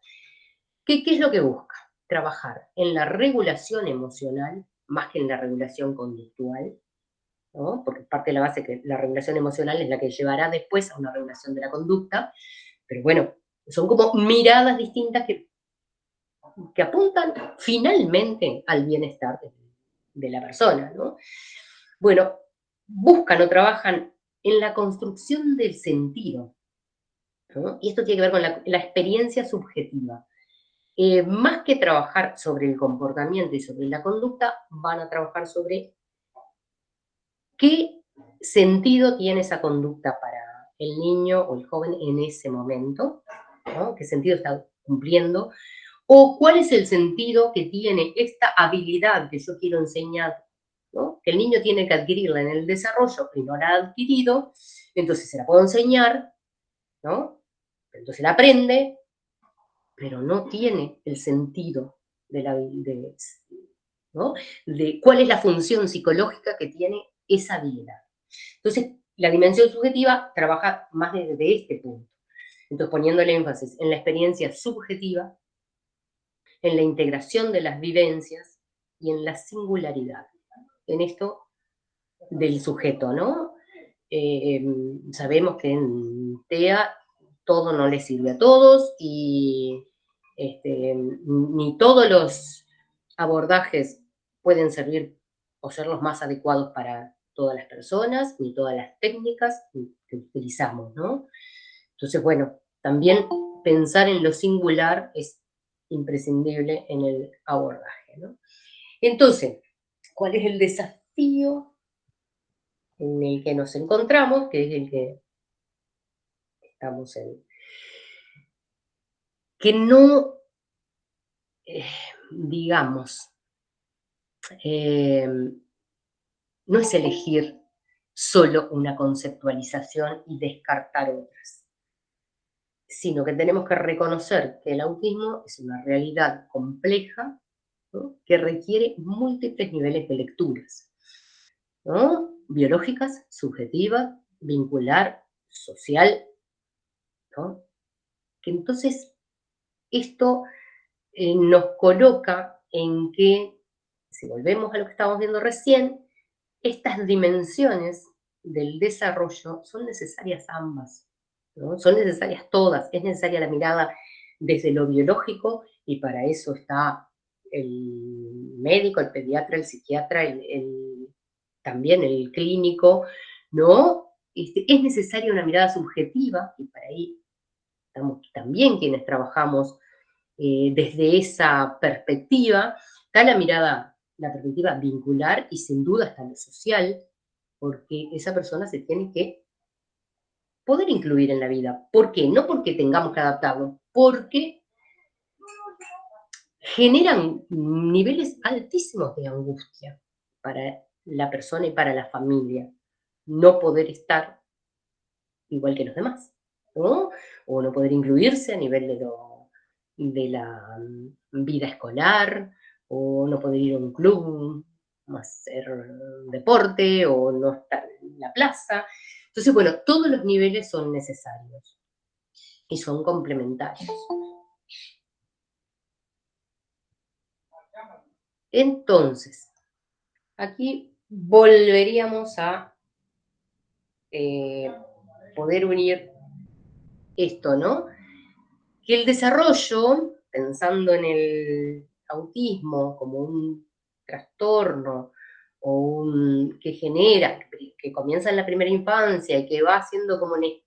¿Qué es lo que busca? Trabajar en la regulación emocional más que en la regulación conductual, ¿no? Porque parte de la base que la regulación emocional es la que llevará después a una regulación de la conducta, pero bueno, son como miradas distintas que que apuntan finalmente al bienestar de la persona, ¿no? Bueno, buscan o trabajan en la construcción del sentido, ¿no? Y esto tiene que ver con la experiencia subjetiva. Más que trabajar sobre el comportamiento y sobre la conducta, van a trabajar sobre qué sentido tiene esa conducta para el niño o el joven en ese momento, ¿no? ¿Qué sentido está cumpliendo? O cuál es el sentido que tiene esta habilidad que yo quiero enseñar, ¿no? Que el niño tiene que adquirirla en el desarrollo y no la ha adquirido, entonces se la puedo enseñar, ¿no? Entonces la aprende, pero no tiene el sentido de la, ¿no? De cuál es la función psicológica que tiene esa habilidad. Entonces, la dimensión subjetiva trabaja más desde este punto. Entonces, poniendo el énfasis en la experiencia subjetiva, en la integración de las vivencias y en la singularidad. En esto del sujeto, ¿no? Sabemos que en TEA todo no le sirve a todos y ni todos los abordajes pueden servir o ser los más adecuados para todas las personas, ni todas las técnicas que utilizamos, ¿no? Entonces, bueno, también pensar en lo singular es imprescindible en el abordaje, ¿no? Entonces, ¿cuál es el desafío en el que nos encontramos? Que es el que estamos en... Que no, digamos, no es elegir solo una conceptualización y descartar otras, sino que tenemos que reconocer que el autismo es una realidad compleja, ¿no? Que requiere múltiples niveles de lecturas, ¿no? Biológicas, subjetivas, vincular, social, ¿no? Que entonces esto nos coloca en que, si volvemos a lo que estábamos viendo recién, estas dimensiones del desarrollo son necesarias ambas, ¿no? Son necesarias todas, es necesaria la mirada desde lo biológico y para eso está el médico, el pediatra, el psiquiatra, también el clínico, ¿no? Es necesaria una mirada subjetiva y para ahí estamos también quienes trabajamos desde esa perspectiva, está la mirada, la perspectiva vincular y sin duda está lo social, porque esa persona se tiene que poder incluir en la vida. ¿Por qué? No porque tengamos que adaptarlo, porque generan niveles altísimos de angustia para la persona y para la familia no poder estar igual que los demás, ¿no? O no poder incluirse a nivel de la vida escolar, o no poder ir a un club, a hacer deporte, o no estar en la plaza. Entonces, bueno, todos los niveles son necesarios y son complementarios. Entonces, aquí volveríamos a poder unir esto, ¿no? Que el desarrollo, pensando en el autismo como un trastorno o que genera, que comienza en la primera infancia y que va haciendo como en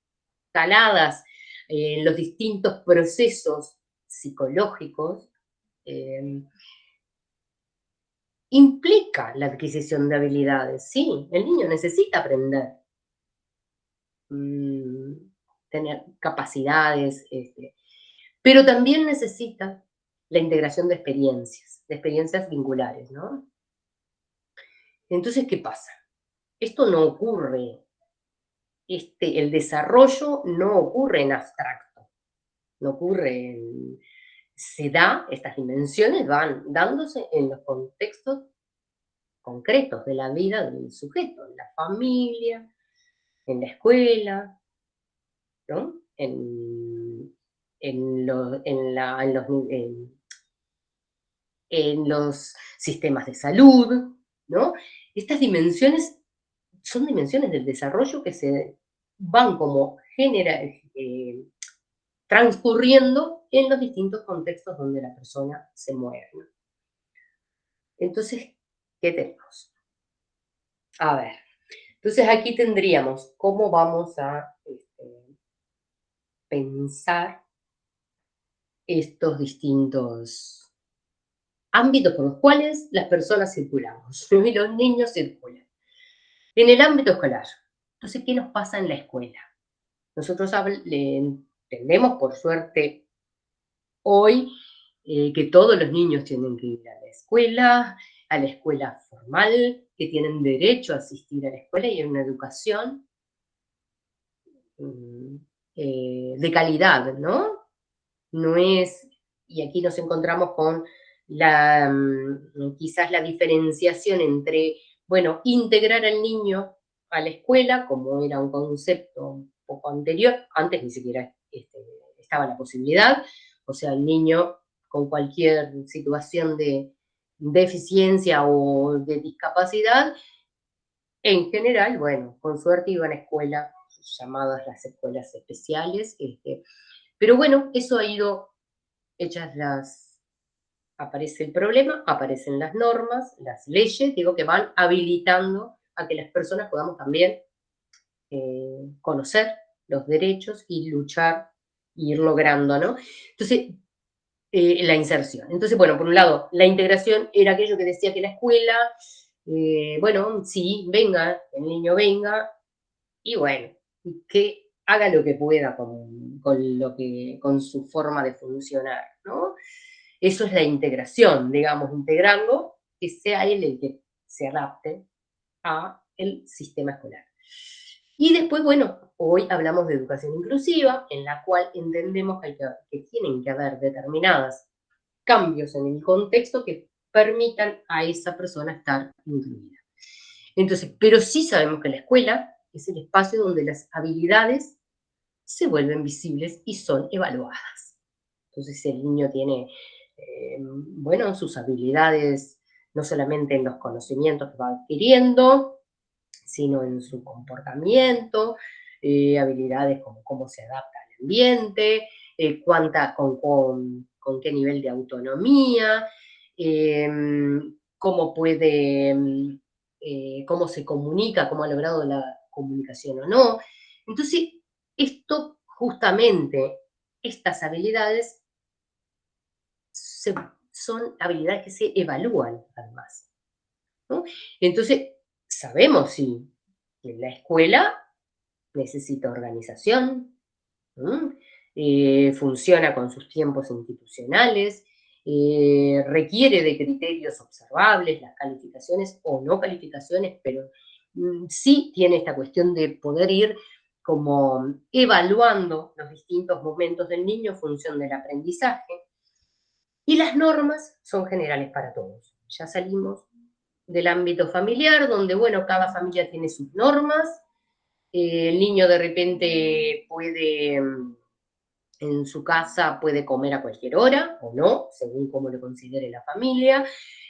escaladas en los distintos procesos psicológicos, implica la adquisición de habilidades. Sí, el niño necesita aprender, tener capacidades, pero también necesita la integración de experiencias vinculares, ¿no? Entonces, ¿qué pasa? Esto no ocurre, el desarrollo no ocurre en abstracto, no ocurre se da, estas dimensiones van dándose en los contextos concretos de la vida del sujeto, en la familia, en la escuela, ¿no? En los sistemas de salud, ¿no? Estas dimensiones son dimensiones del desarrollo que se van como transcurriendo en los distintos contextos donde la persona se mueve, ¿no? Entonces, ¿qué tenemos? A ver, entonces aquí tendríamos cómo vamos a pensar estos distintos ámbitos por los cuales las personas circulamos y los niños circulan. En el ámbito escolar, entonces, ¿qué nos pasa en la escuela? Nosotros entendemos, por suerte, hoy que todos los niños tienen que ir a la escuela formal, que tienen derecho a asistir a la escuela y a una educación de calidad, ¿no? No es, y aquí nos encontramos con quizás la diferenciación entre, bueno, integrar al niño a la escuela, como era un concepto un poco anterior, antes ni siquiera estaba la posibilidad, o sea, el niño con cualquier situación de deficiencia o de discapacidad, en general, bueno, con suerte iban a escuelas llamadas las escuelas especiales, pero bueno, eso ha ido hechas aparece el problema, aparecen las normas, las leyes, digo, que van habilitando a que las personas podamos también conocer los derechos y luchar y ir logrando, ¿no? Entonces, la inserción. Entonces, bueno, por un lado, la integración era aquello que decía que la escuela, bueno, sí, venga, el niño venga, y bueno, que haga lo que pueda con su forma de funcionar, ¿no? Eso es la integración, digamos, integrando que sea él el que se adapte a el sistema escolar. Y después, bueno, hoy hablamos de educación inclusiva, en la cual entendemos que tienen que haber determinados cambios en el contexto que permitan a esa persona estar incluida. Entonces, pero sí sabemos que la escuela es el espacio donde las habilidades se vuelven visibles y son evaluadas. Entonces, el niño tiene, bueno, sus habilidades, no solamente en los conocimientos que va adquiriendo, sino en su comportamiento, habilidades como cómo se adapta al ambiente, con qué nivel de autonomía, cómo puede, cómo se comunica, cómo ha logrado la comunicación o no. Entonces, esto justamente, estas habilidades son habilidades que se evalúan además, ¿no? Entonces, sabemos sí que la escuela necesita organización, funciona con sus tiempos institucionales, requiere de criterios observables, las calificaciones o no calificaciones, pero sí tiene esta cuestión de poder ir como evaluando los distintos momentos del niño en función del aprendizaje. Y las normas son generales para todos. Ya salimos del ámbito familiar, donde, bueno, cada familia tiene sus normas. El niño de repente puede, en su casa, puede comer a cualquier hora o no, según como lo considere la familia.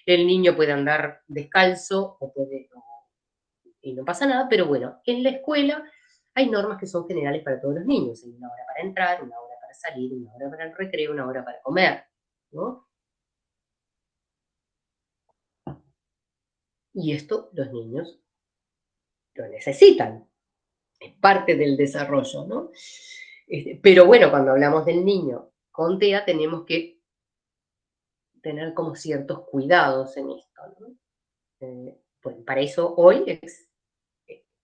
El niño puede andar descalzo o puede, y no pasa nada, pero bueno, en la escuela hay normas que son generales para todos los niños. Hay una hora para entrar, una hora para salir, una hora para el recreo, una hora para comer, ¿no? Y esto los niños lo necesitan, es parte del desarrollo, ¿no? Pero bueno, cuando hablamos del niño con TEA tenemos que tener como ciertos cuidados en esto, ¿no? Pues para eso hoy es,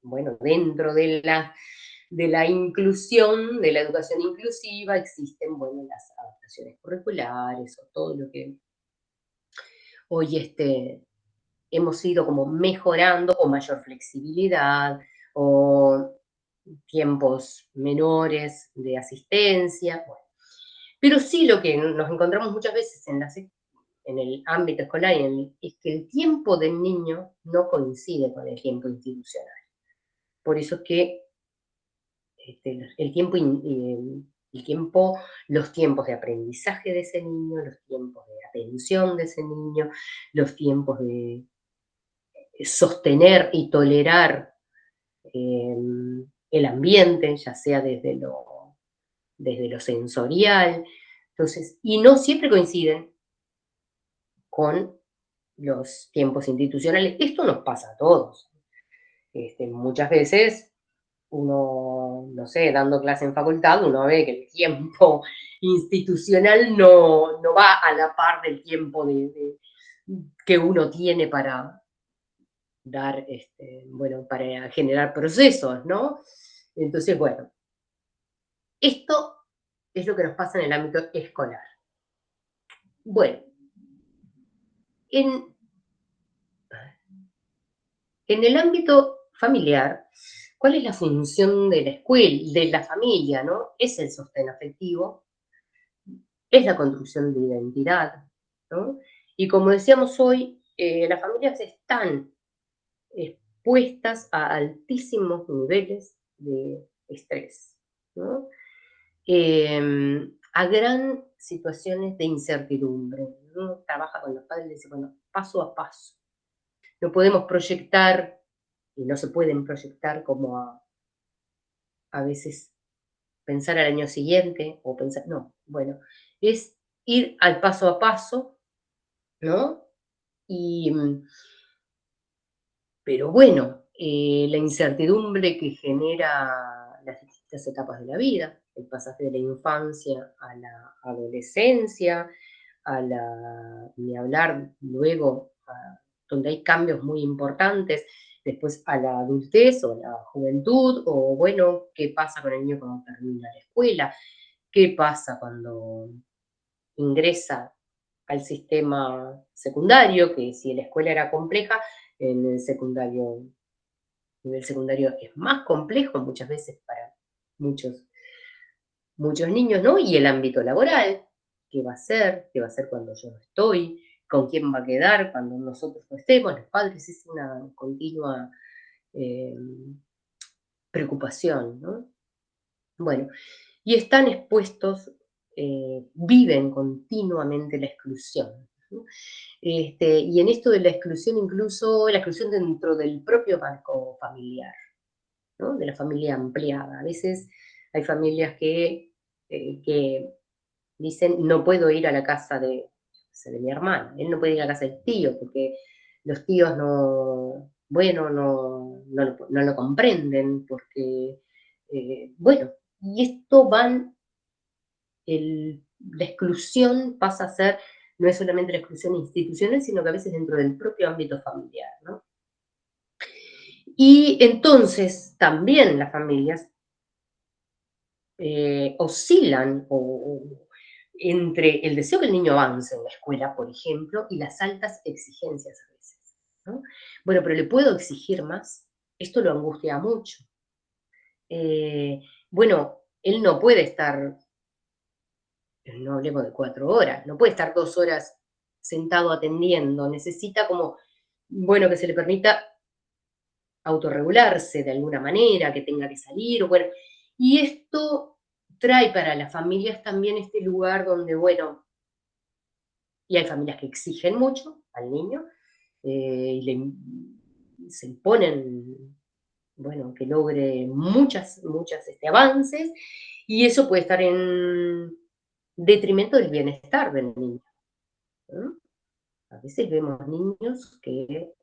bueno, dentro de la inclusión, de la educación inclusiva, existen, bueno, las adaptaciones curriculares o todo lo que hoy hemos ido como mejorando, o mayor flexibilidad, o tiempos menores de asistencia. Bueno. Pero sí lo que nos encontramos muchas veces en el ámbito escolar es que el tiempo del niño no coincide con el tiempo institucional. Por eso es que el tiempo, los tiempos de aprendizaje de ese niño, los tiempos de atención de ese niño, los tiempos de sostener y tolerar el ambiente, ya sea desde lo sensorial, Entonces, y no siempre coinciden con los tiempos institucionales. Esto nos pasa a todos. Muchas veces uno, no sé, dando clase en facultad, uno ve que el tiempo institucional no va a la par del tiempo que uno tiene para dar, bueno, para generar procesos, ¿no? Entonces, bueno, esto es lo que nos pasa en el ámbito escolar. Bueno, en, en el ámbito familiar, ¿cuál es la función de la escuela, de la familia, ¿no? Es el sostén afectivo, es la construcción de identidad, ¿no? Y como decíamos hoy, las familias están expuestas a altísimos niveles de estrés, ¿no? A gran situaciones de incertidumbre. Uno trabaja con los padres y dice, bueno, paso a paso. No podemos proyectar, y no se pueden proyectar como a veces pensar al año siguiente o pensar, no, bueno, es ir al paso a paso, ¿no? Y, pero bueno, la incertidumbre que genera las distintas etapas de la vida, el pasaje de la infancia a la adolescencia, ni hablar luego, donde hay cambios muy importantes, después a la adultez o la juventud, o bueno, qué pasa con el niño cuando termina la escuela, qué pasa cuando ingresa al sistema secundario, que si la escuela era compleja, en el secundario, nivel secundario es más complejo muchas veces para muchos, muchos niños, ¿no? Y el ámbito laboral, ¿qué va a ser? ¿Qué va a ser cuando yo no estoy? ¿Con quién va a quedar cuando nosotros no estemos? Los padres es una continua eh, preocupación, ¿no? Bueno, y están expuestos, viven continuamente la exclusión, ¿no? Y en esto de la exclusión, incluso la exclusión dentro del propio marco familiar, ¿no? De la familia ampliada. A veces hay familias que dicen, no puedo ir a la casa de mi hermana, él no puede ir a la casa del tío, porque los tíos no, bueno, no lo comprenden, porque, bueno, y esto la exclusión pasa a ser, no es solamente la exclusión institucional, sino que a veces dentro del propio ámbito familiar, ¿no? Y entonces también las familias oscilan entre el deseo que el niño avance en la escuela, por ejemplo, y las altas exigencias a veces, ¿no? Bueno, pero ¿le puedo exigir más? Esto lo angustia mucho. Bueno, él no puede estar, no hablemos de 4 horas, no puede estar 2 horas sentado atendiendo, necesita como, bueno, que se le permita autorregularse de alguna manera, que tenga que salir, bueno, y esto trae para las familias también este lugar donde, bueno, y hay familias que exigen mucho al niño, y se imponen, bueno, que logre muchas avances, y eso puede estar en detrimento del bienestar del niño, ¿no? A veces vemos niños que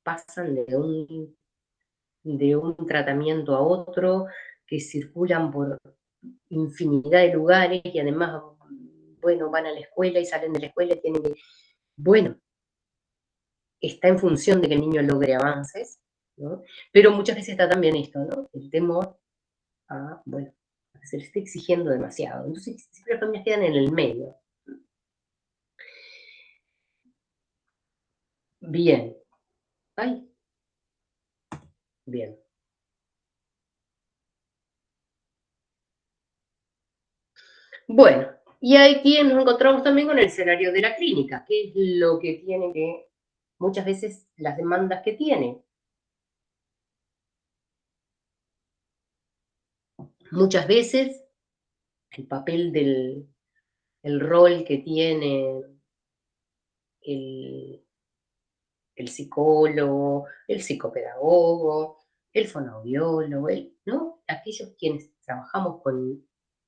pasan de un tratamiento a otro, que circulan por infinidad de lugares y además, bueno, van a la escuela y salen de la escuela y tienen que, bueno, está en función de que el niño logre avances, ¿no? Pero muchas veces está también esto, ¿no? El temor a, bueno, a que se le esté exigiendo demasiado. Entonces, siempre las familias quedan en el medio. Bien. Ay, bien. Bueno, y aquí nos encontramos también con el escenario de la clínica, que es lo que tiene que, muchas veces, las demandas que tiene. Muchas veces, el papel el rol que tiene el, el psicólogo, el psicopedagogo, el fonoaudiólogo, ¿no? Aquellos quienes trabajamos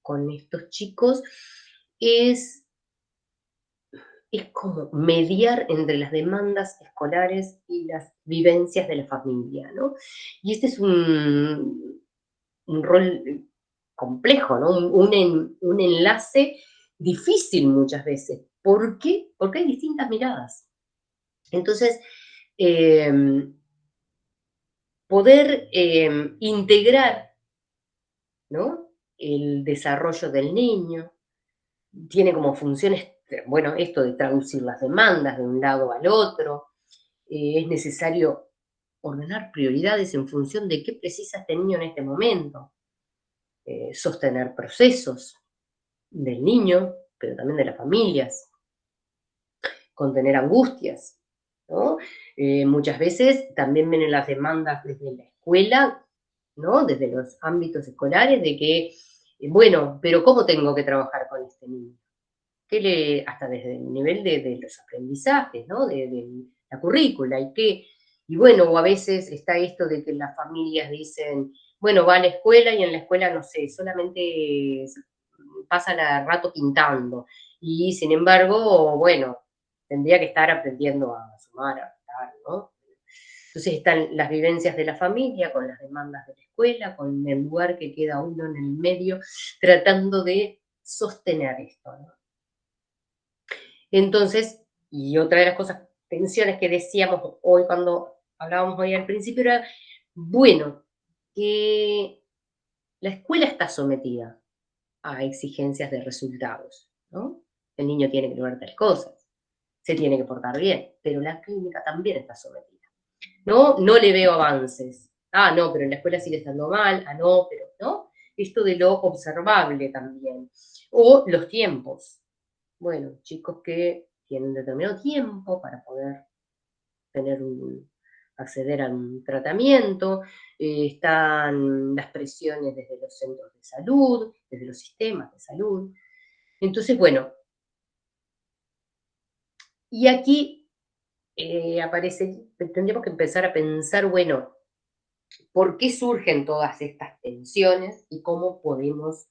con estos chicos, es como mediar entre las demandas escolares y las vivencias de la familia, ¿no? Y este es un rol complejo, ¿no? Un enlace difícil muchas veces. ¿Por qué? Porque hay distintas miradas. Entonces, poder integrar, ¿no?, el desarrollo del niño tiene como funciones, bueno, esto de traducir las demandas de un lado al otro. Es necesario ordenar prioridades en función de qué precisa este niño en este momento. Sostener procesos del niño, pero también de las familias, contener angustias, ¿no? Muchas veces también vienen las demandas desde la escuela, ¿no? Desde los ámbitos escolares, de que, bueno, pero ¿cómo tengo que trabajar con este niño? Hasta desde el nivel de los aprendizajes, ¿no? De la currícula, y bueno, o a veces está esto de que las familias dicen, bueno, va a la escuela y en la escuela, no sé, solamente pasa el rato pintando, y sin embargo, bueno, tendría que estar aprendiendo a sumar, a restar, ¿no? Entonces están las vivencias de la familia, con las demandas de la escuela, con el lugar que queda uno en el medio, tratando de sostener esto, ¿no? Entonces, y otra de las cosas, tensiones que decíamos hoy cuando hablábamos hoy al principio era, bueno, que la escuela está sometida a exigencias de resultados, ¿no? El niño tiene que lograr tales cosas, se tiene que portar bien, pero la clínica también está sometida, ¿no? No le veo avances. Ah, no, pero en la escuela sigue estando mal. Ah, no, pero, ¿no? Esto de lo observable también. O los tiempos. Bueno, chicos que tienen determinado tiempo para poder acceder a un tratamiento, están las presiones desde los centros de salud, desde los sistemas de salud. Entonces, bueno, y aquí tendríamos que empezar a pensar, bueno, ¿por qué surgen todas estas tensiones y cómo podemos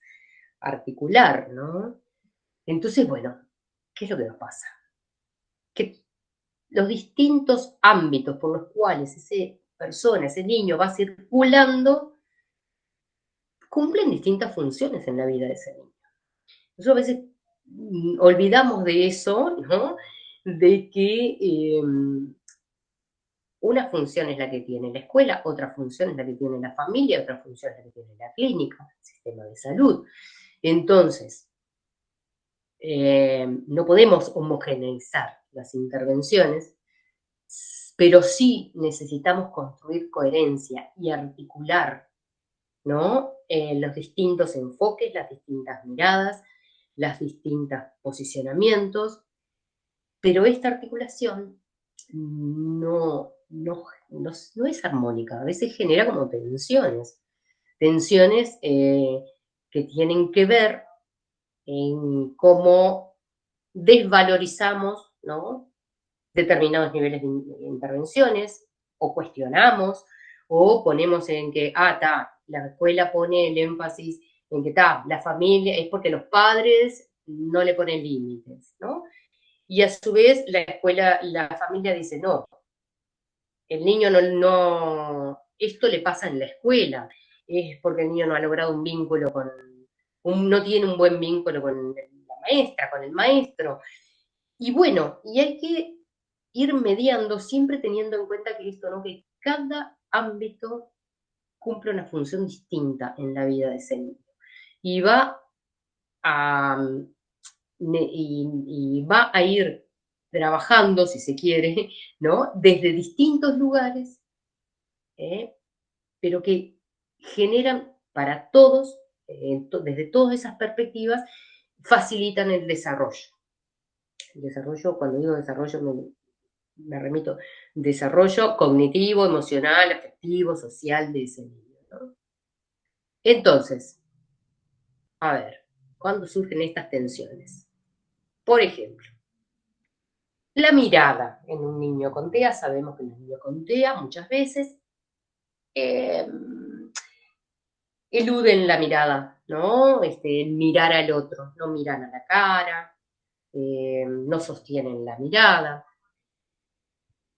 articular, ¿no? Entonces, bueno, ¿qué es lo que nos pasa? Que los distintos ámbitos por los cuales ese niño va circulando, cumplen distintas funciones en la vida de ese niño. Nosotros a veces olvidamos de eso, ¿no? De que una función es la que tiene la escuela, otra función es la que tiene la familia, otra función es la que tiene la clínica, el sistema de salud. Entonces, no podemos homogeneizar las intervenciones, pero sí necesitamos construir coherencia y articular, ¿no? Los distintos enfoques, las distintas miradas, los distintos posicionamientos, pero esta articulación no es armónica, a veces genera como tensiones que tienen que ver en cómo desvalorizamos, ¿no?, determinados niveles de intervenciones, o cuestionamos, o ponemos en que, la escuela pone el énfasis en que la familia es porque los padres no le ponen límites, ¿no? Y a su vez la familia dice, no, el niño esto le pasa en la escuela, es porque el niño no ha logrado un vínculo no tiene un buen vínculo con la maestra, con el maestro. Y bueno, y hay que ir mediando, siempre teniendo en cuenta que esto, ¿no?, que cada ámbito cumple una función distinta en la vida de ese niño. Y va a, y va a ir trabajando, si se quiere, ¿no?, desde distintos lugares, pero que generan para todos, desde todas esas perspectivas, facilitan el desarrollo. El desarrollo, cuando digo desarrollo, me remito, desarrollo cognitivo, emocional, afectivo, social de ese niño, ¿no? Entonces, a ver, ¿cuándo surgen estas tensiones? Por ejemplo, la mirada en un niño con TEA, sabemos que los niños con TEA muchas veces eluden la mirada ¿no? El mirar al otro, no miran a la cara, no sostienen la mirada.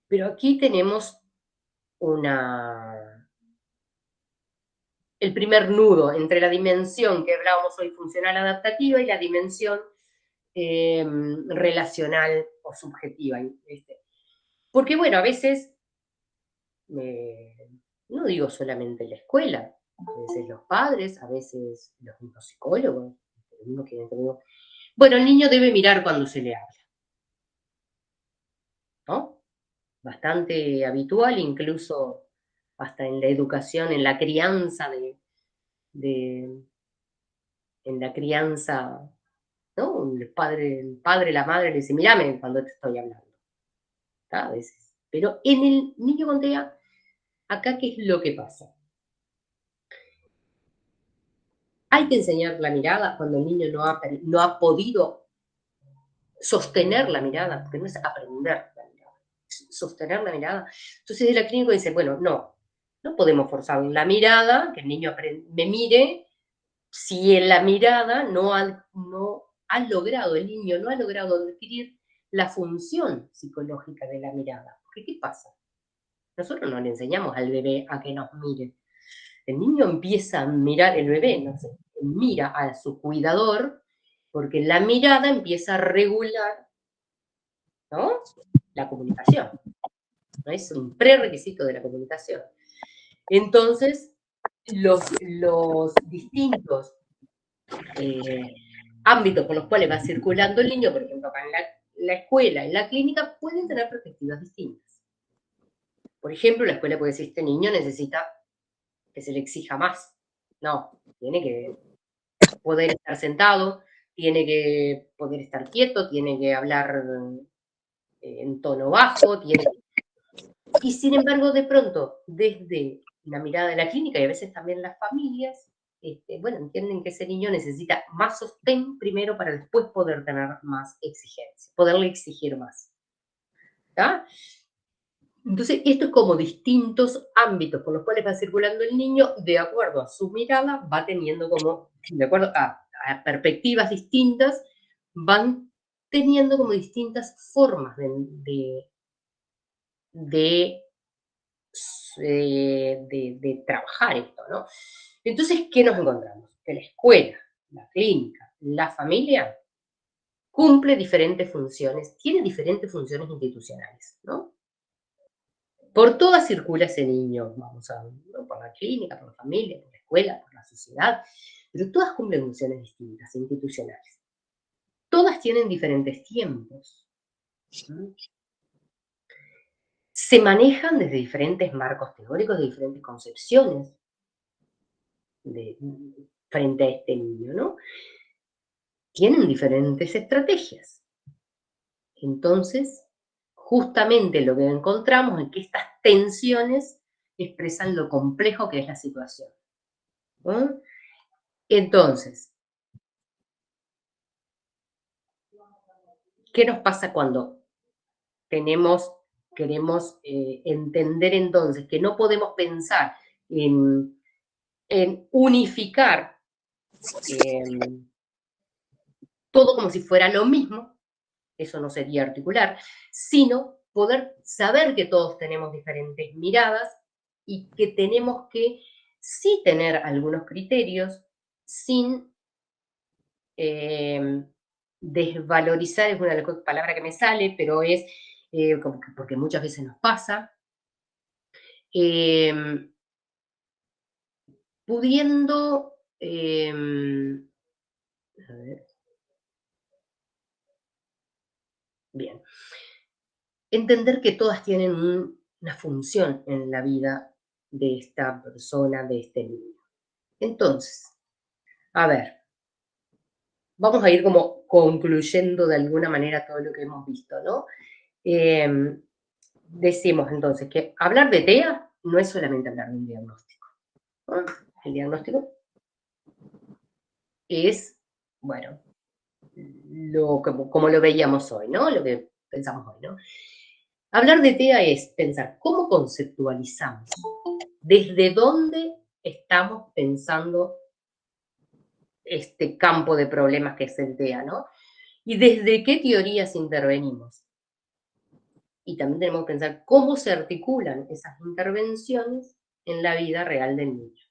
Pero aquí tenemos el primer nudo entre la dimensión que hablábamos hoy funcional adaptativa y la dimensión relacional o subjetiva. Porque, bueno, a veces, no digo solamente la escuela, a veces los padres, a veces los mismos psicólogos, bueno, el niño debe mirar cuando se le habla, ¿no? Bastante habitual, incluso hasta en la educación, en la crianza en la crianza, ¿no? El padre, la madre le dice, mírame cuando te estoy hablando, ¿tá? A veces. Pero en el niño con TEA, acá, ¿qué es lo que pasa? Hay que enseñar la mirada cuando el niño no ha podido sostener la mirada, porque no es aprender la mirada, es sostener la mirada. Entonces el clínico dice, bueno, no podemos forzar la mirada, que el niño me mire, si en la mirada no ha logrado, el niño no ha logrado adquirir la función psicológica de la mirada. Porque, ¿qué pasa? Nosotros no le enseñamos al bebé a que nos mire. El niño empieza a mirar, el bebé, no sé, mira a su cuidador, porque la mirada empieza a regular, ¿no?, la comunicación. ¿No? Es un prerequisito de la comunicación. Entonces, los distintos ámbitos por los cuales va circulando el niño, por ejemplo, acá en la escuela, en la clínica, pueden tener perspectivas distintas. Por ejemplo, la escuela puede decir, este niño necesita que se le exija más. No, tiene que poder estar sentado, tiene que poder estar quieto, tiene que hablar en tono bajo, y sin embargo, de pronto, desde la mirada de la clínica y a veces también las familias, bueno, entienden que ese niño necesita más sostén primero para después poder tener más exigencia, poderle exigir más. ¿Tá? Entonces, esto es como distintos ámbitos por los cuales va circulando el niño, de acuerdo a su mirada, va teniendo como, de acuerdo a perspectivas distintas, van teniendo como distintas formas de trabajar esto, ¿no? Entonces, ¿qué nos encontramos? Que la escuela, la clínica, la familia cumple diferentes funciones, tiene diferentes funciones institucionales, ¿no? Por todas circula ese niño, vamos a ver, ¿no? Por la clínica, por la familia, por la escuela, por la sociedad, pero todas cumplen funciones distintas, institucionales. Todas tienen diferentes tiempos. ¿Sí? Se manejan desde diferentes marcos teóricos, de diferentes concepciones frente a este niño, ¿no? Tienen diferentes estrategias. Entonces, justamente lo que encontramos es que estas tensiones expresan lo complejo que es la situación. ¿No? Entonces, ¿qué nos pasa cuando queremos entender entonces que no podemos pensar en unificar todo como si fuera lo mismo? Eso no sería articular, sino poder saber que todos tenemos diferentes miradas y que tenemos que sí tener algunos criterios sin desvalorizar, es una palabra que me sale, pero es porque muchas veces nos pasa, pudiendo, a ver, bien, entender que todas tienen una función en la vida de esta persona, de este niño. Entonces, a ver, vamos a ir como concluyendo de alguna manera todo lo que hemos visto, ¿no? Decimos entonces que hablar de TEA no es solamente hablar de un diagnóstico, ¿no? El diagnóstico es, bueno, como lo veíamos hoy, ¿no? Lo que pensamos hoy, ¿no? Hablar de TEA es pensar cómo conceptualizamos, desde dónde estamos pensando este campo de problemas que es el TEA, ¿no? ¿Y desde qué teorías intervenimos? Y también tenemos que pensar cómo se articulan esas intervenciones en la vida real del niño.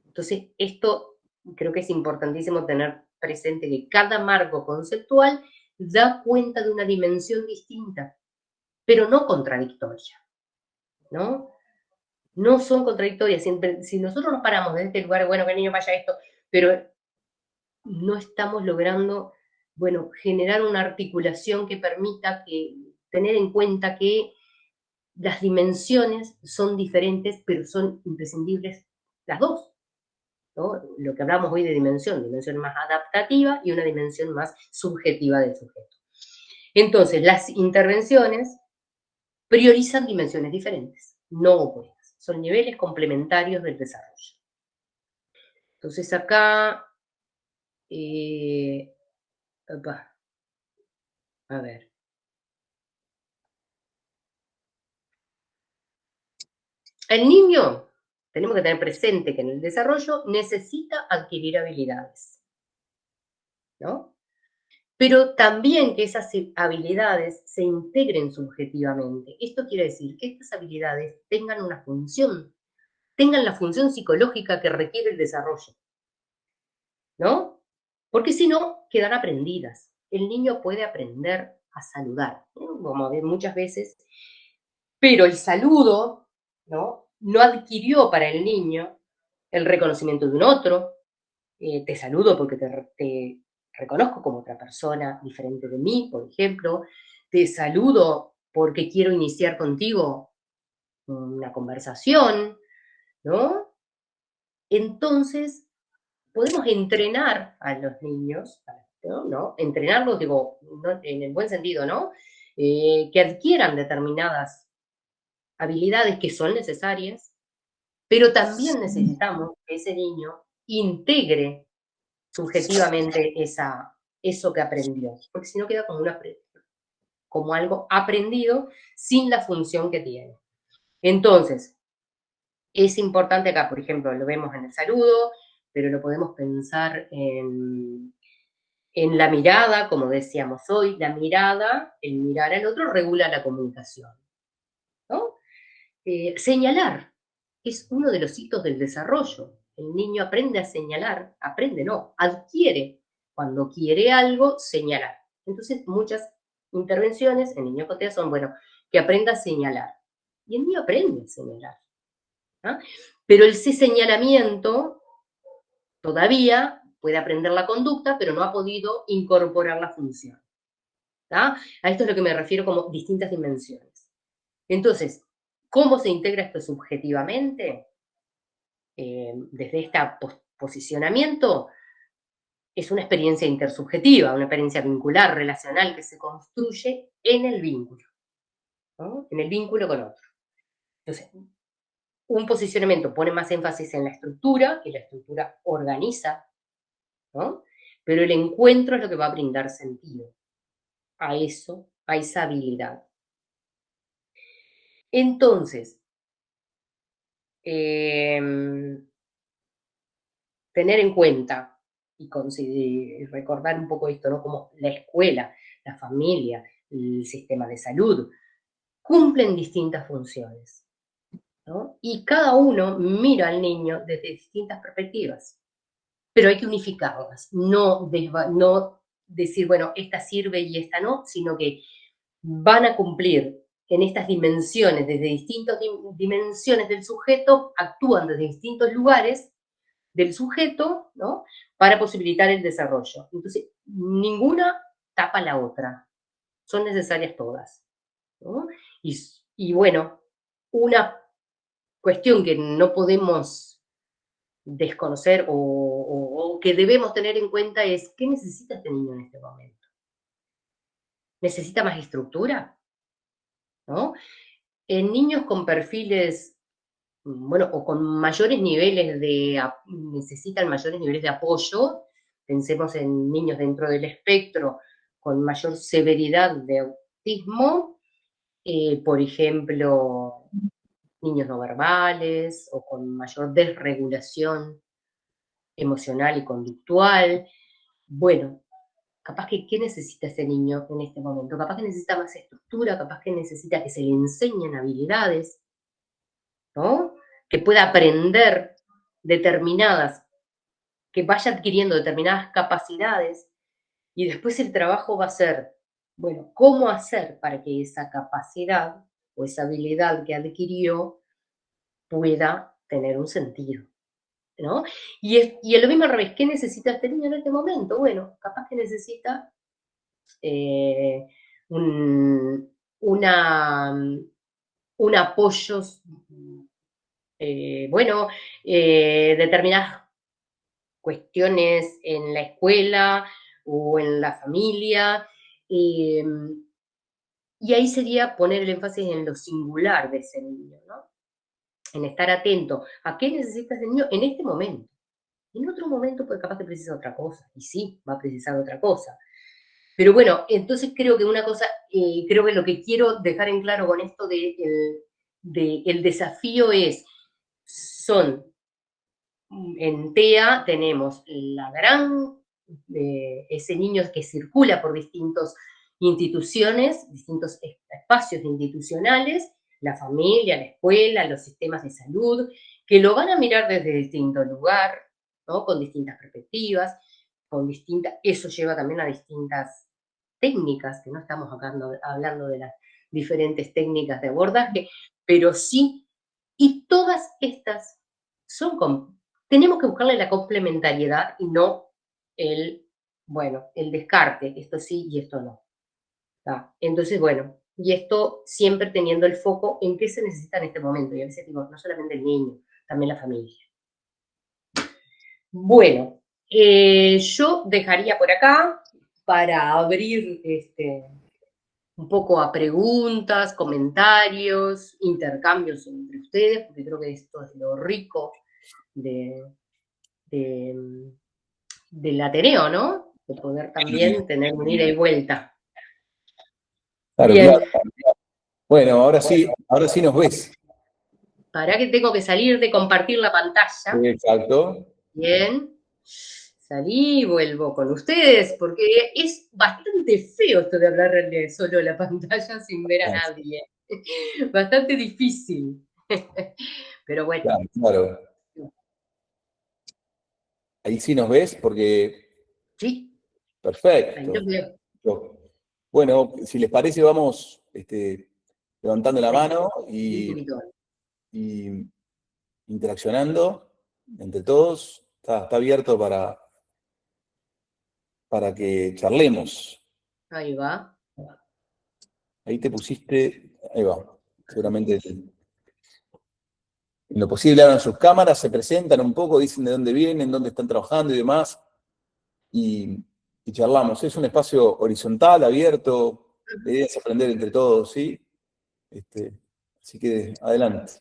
Entonces, esto creo que es importantísimo tener presente, que cada marco conceptual da cuenta de una dimensión distinta, pero no contradictoria, ¿no? No son contradictorias. Si nosotros nos paramos desde este lugar, bueno, que el niño vaya esto, pero no estamos logrando, bueno, generar una articulación que permita tener en cuenta que las dimensiones son diferentes, pero son imprescindibles las dos, ¿no? Lo que hablamos hoy de dimensión más adaptativa y una dimensión más subjetiva del sujeto. Entonces, las intervenciones priorizan dimensiones diferentes, no opuestas, son niveles complementarios del desarrollo. Entonces, acá, a ver. El niño, tenemos que tener presente que en el desarrollo necesita adquirir habilidades, ¿no? Pero también que esas habilidades se integren subjetivamente. Esto quiere decir que estas habilidades tengan una función, tengan la función psicológica que requiere el desarrollo, ¿no? Porque si no, quedan aprendidas. El niño puede aprender a saludar, ¿no? Vamos a ver muchas veces, pero el saludo, ¿no? No adquirió para el niño el reconocimiento de un otro. Te saludo porque te reconozco como otra persona diferente de mí, por ejemplo. Te saludo porque quiero iniciar contigo una conversación, ¿no? Entonces, podemos entrenar a los niños, ¿no? Entrenarlos, digo, ¿no? En el buen sentido, ¿no? Que adquieran determinadas habilidades que son necesarias, pero también necesitamos que ese niño integre subjetivamente eso que aprendió, porque si no queda como algo aprendido sin la función que tiene. Entonces, es importante acá, por ejemplo, lo vemos en el saludo, pero lo podemos pensar en la mirada, como decíamos hoy, la mirada, el mirar al otro regula la comunicación, ¿no? Señalar es uno de los hitos del desarrollo. El niño aprende a señalar, aprende no, adquiere cuando quiere algo, señalar. Entonces, muchas intervenciones en niños con TEA son, bueno, que aprenda a señalar. Y el niño aprende a señalar, ¿no? Pero ese señalamiento todavía puede aprender la conducta, pero no ha podido incorporar la función, ¿tá? A esto es lo que me refiero como distintas dimensiones. Entonces, ¿cómo se integra esto subjetivamente? Desde este posicionamiento, es una experiencia intersubjetiva, una experiencia vincular, relacional, que se construye en el vínculo, ¿no? En el vínculo con otro. Entonces, un posicionamiento pone más énfasis en la estructura, que la estructura organiza, ¿no? Pero el encuentro es lo que va a brindar sentido a eso, a esa habilidad. Entonces, tener en cuenta y recordar un poco esto, ¿no? Como la escuela, la familia, el sistema de salud, cumplen distintas funciones, ¿no? Y cada uno mira al niño desde distintas perspectivas, pero hay que unificarlas, no decir, bueno, esta sirve y esta no, sino que van a cumplir en estas dimensiones, desde distintas dimensiones del sujeto, actúan desde distintos lugares del sujeto, ¿no? Para posibilitar el desarrollo. Entonces, ninguna tapa la otra, son necesarias todas, ¿no? Y bueno, una cuestión que no podemos desconocer o que debemos tener en cuenta es, ¿qué necesita este niño en este momento? ¿Necesita más estructura? ¿No? En niños con perfiles, bueno, o con mayores niveles necesitan mayores niveles de apoyo, pensemos en niños dentro del espectro con mayor severidad de autismo, por ejemplo, niños no verbales o con mayor desregulación emocional y conductual. Bueno, capaz que, ¿qué necesita ese niño en este momento? Capaz que necesita más estructura, capaz que necesita que se le enseñen habilidades, ¿no? Que pueda aprender determinadas, que vaya adquiriendo determinadas capacidades, y después el trabajo va a ser, bueno, ¿cómo hacer para que esa capacidad o esa habilidad que adquirió pueda tener un sentido? ¿No? Y es lo mismo al revés, ¿qué necesita este niño en este momento? Bueno, capaz que necesita eh, un, una, un apoyo, bueno, determinadas cuestiones en la escuela o en la familia, eh, y ahí sería poner el énfasis en lo singular de ese niño, ¿no? En estar atento a qué necesita ese niño en este momento. En otro momento, pues capaz que precisa otra cosa, y sí, va a precisar otra cosa. Pero bueno, entonces creo que una cosa, creo que lo que quiero dejar en claro con esto de el desafío es, son, en TEA tenemos la gran, ese niño que circula por distintas instituciones, distintos espacios institucionales, la familia, la escuela, los sistemas de salud, que lo van a mirar desde distinto lugar, ¿no? Con distintas perspectivas, con distintas, eso lleva también a distintas técnicas, que no estamos hablando de las diferentes técnicas de abordaje, pero sí, y todas estas tenemos que buscarle la complementariedad y no el descarte, esto sí y esto no. ¿Tá? Entonces, bueno, y esto siempre teniendo el foco en qué se necesita en este momento, y a veces digo, no solamente el niño, también la familia. Bueno, yo dejaría por acá para abrir un poco a preguntas, comentarios, intercambios entre ustedes, porque creo que esto es lo rico de, de, del Ateneo, ¿no? De poder también tener un ida y vuelta. Claro, Bien. claro. Bueno, ahora sí nos ves. Para que tengo que salir de compartir la pantalla. Exacto. Bien. Salí y vuelvo con ustedes, porque es bastante feo esto de hablarle solo a la pantalla sin ver a nadie. Bastante difícil. Pero bueno. Claro, claro. Ahí sí nos ves porque... Sí. Perfecto. Ahí los veo. Bueno, si les parece, vamos levantando la mano y interaccionando entre todos. Está abierto para que charlemos. Ahí va. Ahí te pusiste, ahí va. Seguramente en lo posible abran sus cámaras, se presentan un poco, dicen de dónde vienen, dónde están trabajando y demás. Y charlamos. Es un espacio horizontal, abierto. La idea es aprender entre todos, ¿sí? Así que adelante.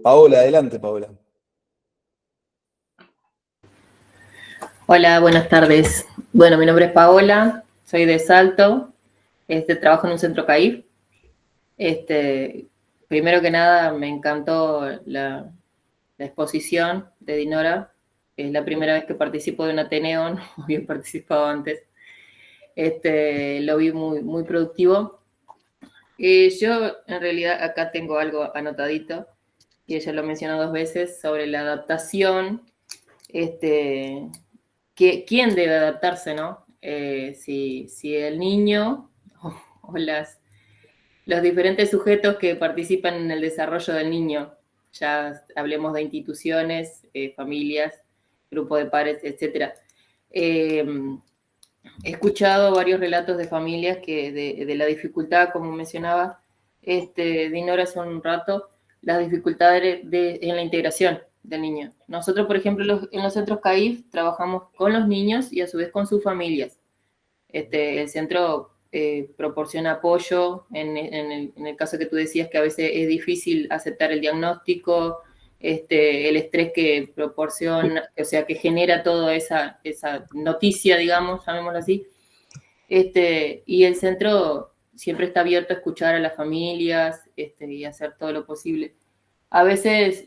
Paola, adelante, Paola. Hola, buenas tardes. Bueno, mi nombre es Paola, soy de Salto, trabajo en un centro CAIF. Primero que nada, me encantó la exposición de Dinora. Es la primera vez que participo de un Ateneo, no había participado antes. Lo vi muy, muy productivo. Yo, en realidad, acá tengo algo anotadito, y ella lo mencionó 2 veces, sobre la adaptación. ¿Quién debe adaptarse, no? Si el niño o los diferentes sujetos que participan en el desarrollo del niño, ya hablemos de instituciones, familias, grupo de pares, etc. He escuchado varios relatos de familias que de la dificultad, como mencionaba Dinora hace un rato, las dificultades en la integración del niño. Nosotros, por ejemplo, en los centros CAIF trabajamos con los niños y a su vez con sus familias. El centro proporciona apoyo en el caso que tú decías, que a veces es difícil aceptar el diagnóstico, el estrés que proporciona, o sea, que genera toda esa noticia, digamos, llamémoslo así. Y el centro siempre está abierto a escuchar a las familias y hacer todo lo posible. A veces,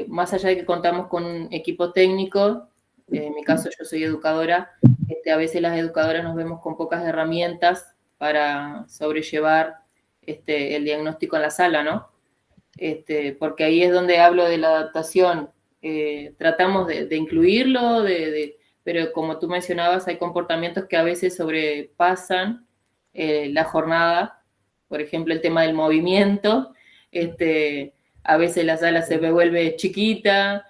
más allá de que contamos con un equipo técnico, en mi caso yo soy educadora, a veces las educadoras nos vemos con pocas herramientas para sobrellevar el diagnóstico en la sala, ¿no? Porque ahí es donde hablo de la adaptación. Tratamos de incluirlo, pero como tú mencionabas, hay comportamientos que a veces sobrepasan la jornada. Por ejemplo, el tema del movimiento. A veces la sala se vuelve chiquita,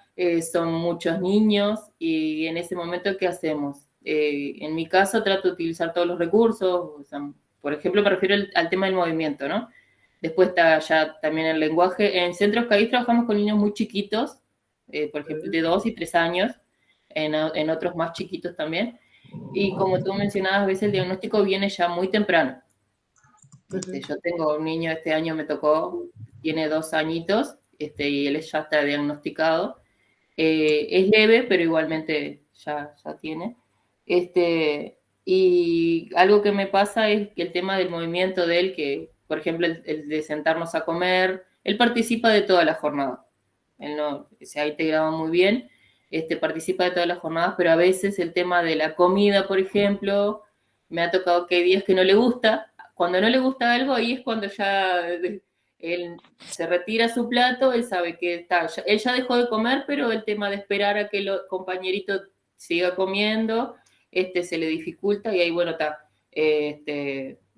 son muchos niños, y en ese momento, ¿qué hacemos? En mi caso, trato de utilizar todos los recursos. O sea, por ejemplo, me refiero al tema del movimiento, ¿no? Después está ya también el lenguaje. En centros CAIF trabajamos con niños muy chiquitos, por ejemplo, de 2 y 3 años, en otros más chiquitos también. Y como tú mencionabas, a veces el diagnóstico viene ya muy temprano. Yo tengo un niño, este año me tocó, tiene 2 añitos, y él ya está diagnosticado. Es leve, pero igualmente ya tiene. Y algo que me pasa es que el tema del movimiento de él, que por ejemplo el de sentarnos a comer, él participa de toda la jornada. Él no, se ha integrado muy bien, participa de todas las jornadas, pero a veces el tema de la comida, por ejemplo, me ha tocado que hay días que no le gusta. Cuando no le gusta algo, ahí es cuando ya él se retira su plato, él sabe que está, él ya dejó de comer, pero el tema de esperar a que el compañerito siga comiendo, se le dificulta, y ahí, bueno, está,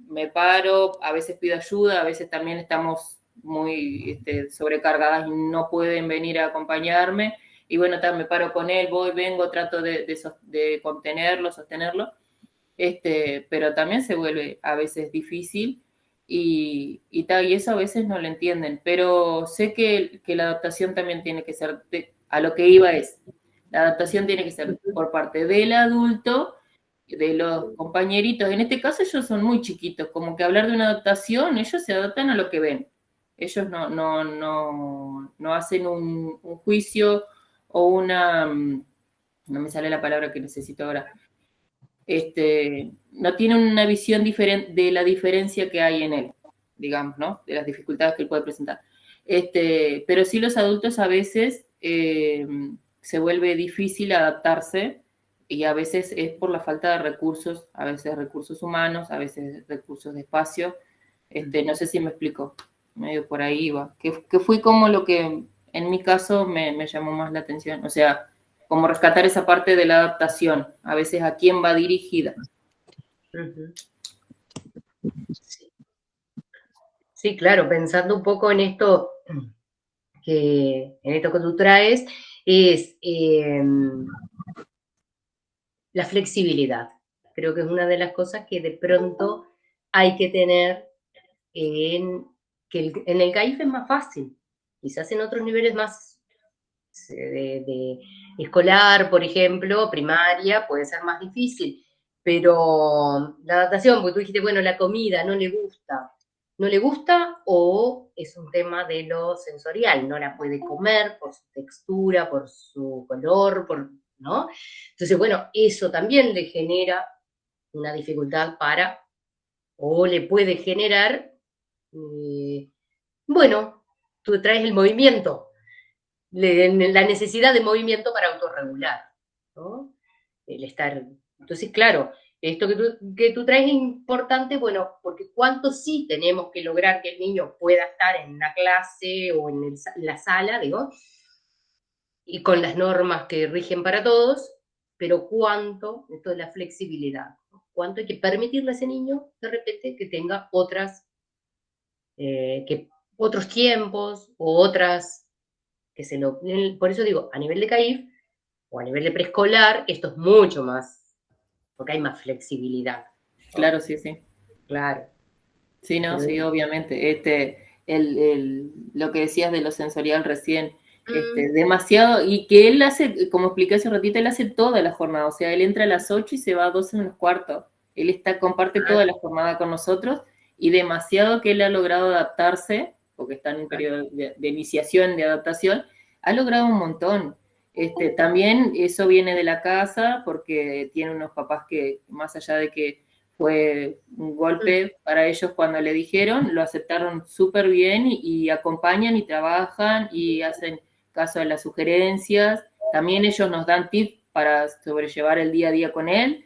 me paro, a veces pido ayuda, a veces también estamos muy sobrecargadas y no pueden venir a acompañarme, y bueno, está, me paro con él, voy, vengo, trato de contenerlo, sostenerlo, pero también se vuelve a veces difícil, y eso a veces no lo entienden, pero sé que la adaptación también tiene que ser, a lo que iba es, la adaptación tiene que ser por parte del adulto, de los compañeritos. En este caso ellos son muy chiquitos, como que hablar de una adaptación, ellos se adaptan a lo que ven. Ellos no hacen un juicio o una... No me sale la palabra que necesito ahora. No tienen una visión diferente de la diferencia que hay en él, digamos, ¿no? De las dificultades que él puede presentar. Pero sí, los adultos a veces se vuelve difícil adaptarse, y a veces es por la falta de recursos, a veces recursos humanos, a veces recursos de espacio. No sé si me explico, medio por ahí va. Que fue como lo que en mi caso me llamó más la atención, o sea, como rescatar esa parte de la adaptación, a veces a quién va dirigida. Sí, claro, pensando un poco en esto que tú traes, es la flexibilidad. Creo que es una de las cosas que de pronto hay que tener en el CAIF es más fácil, quizás en otros niveles más de escolar, por ejemplo, primaria, puede ser más difícil, pero la adaptación, porque tú dijiste, bueno, la comida no le gusta o es un tema de lo sensorial, no la puede comer por su textura, por su color, ¿no? Entonces, bueno, eso también le genera una dificultad o le puede generar, bueno, tú traes el movimiento, la necesidad de movimiento para autorregular, ¿no? El estar. Entonces, claro, esto que tú traes es importante, bueno, porque cuánto sí tenemos que lograr que el niño pueda estar en una clase o en la sala, digo, y con las normas que rigen para todos, pero cuánto, esto de la flexibilidad, ¿no? Cuánto hay que permitirle a ese niño, de repente, que tenga otros tiempos o otras por eso digo, a nivel de CAIF o a nivel de preescolar, esto es mucho más, porque hay más flexibilidad, ¿no? Claro, sí. Claro. Sí, no, sí, obviamente. Lo que decías de lo sensorial recién, demasiado, y que él hace, como expliqué hace ratito, él hace toda la jornada, o sea, él entra a las 8 y se va a 12 menos cuarto. Él comparte toda la jornada con nosotros, y demasiado que él ha logrado adaptarse, porque está en un periodo de iniciación, de adaptación, ha logrado un montón. También eso viene de la casa, porque tiene unos papás que, más allá de que fue un golpe para ellos cuando le dijeron, lo aceptaron súper bien y acompañan y trabajan y hacen caso de las sugerencias. También ellos nos dan tips para sobrellevar el día a día con él.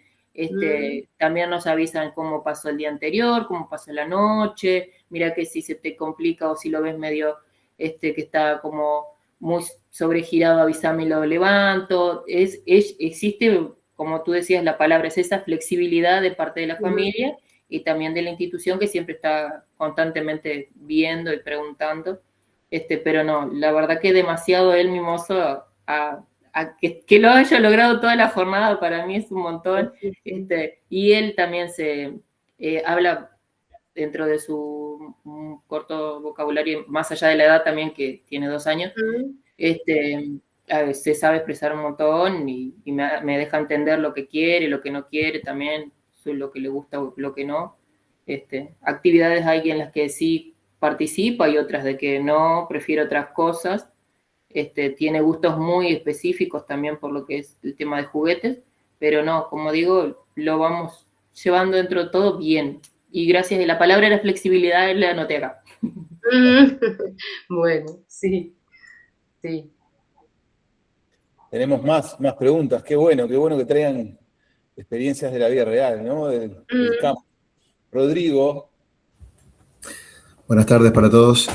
También nos avisan cómo pasó el día anterior, cómo pasó la noche, mira que si se te complica o si lo ves medio que está como muy sobregirado, avísame y lo levanto. Existe, como tú decías, la palabra es esa flexibilidad de parte de la familia y también de la institución que siempre está constantemente viendo y preguntando. Pero no, la verdad que demasiado él mimoso que lo haya logrado toda la jornada para mí es un montón. Y él también se habla dentro de su corto vocabulario, más allá de la edad también, que tiene 2 años, se sabe expresar un montón y me deja entender lo que quiere, lo que no quiere también, lo que le gusta o lo que no. Actividades hay en las que sí participa y otras de que no, prefiere otras cosas. Tiene gustos muy específicos también por lo que es el tema de juguetes, pero no, como digo, lo vamos llevando dentro de todo bien. Y gracias a la palabra de la flexibilidad la anoté acá. Bueno, sí. Tenemos más preguntas. Qué bueno que traigan experiencias de la vida real, ¿no? Del campo. Rodrigo. Buenas tardes para todos.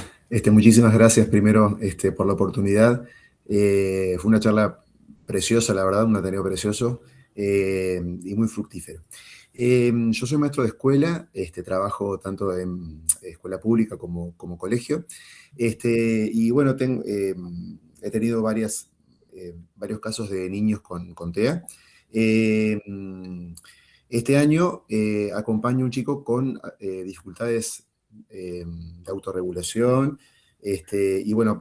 Muchísimas gracias primero por la oportunidad. Fue una charla preciosa, la verdad, un Ateneo precioso y muy fructífero. Yo soy maestro de escuela, trabajo tanto en escuela pública como colegio. Y bueno, he tenido varios casos de niños con TEA. Este año acompaño a un chico con dificultades de autorregulación, y bueno,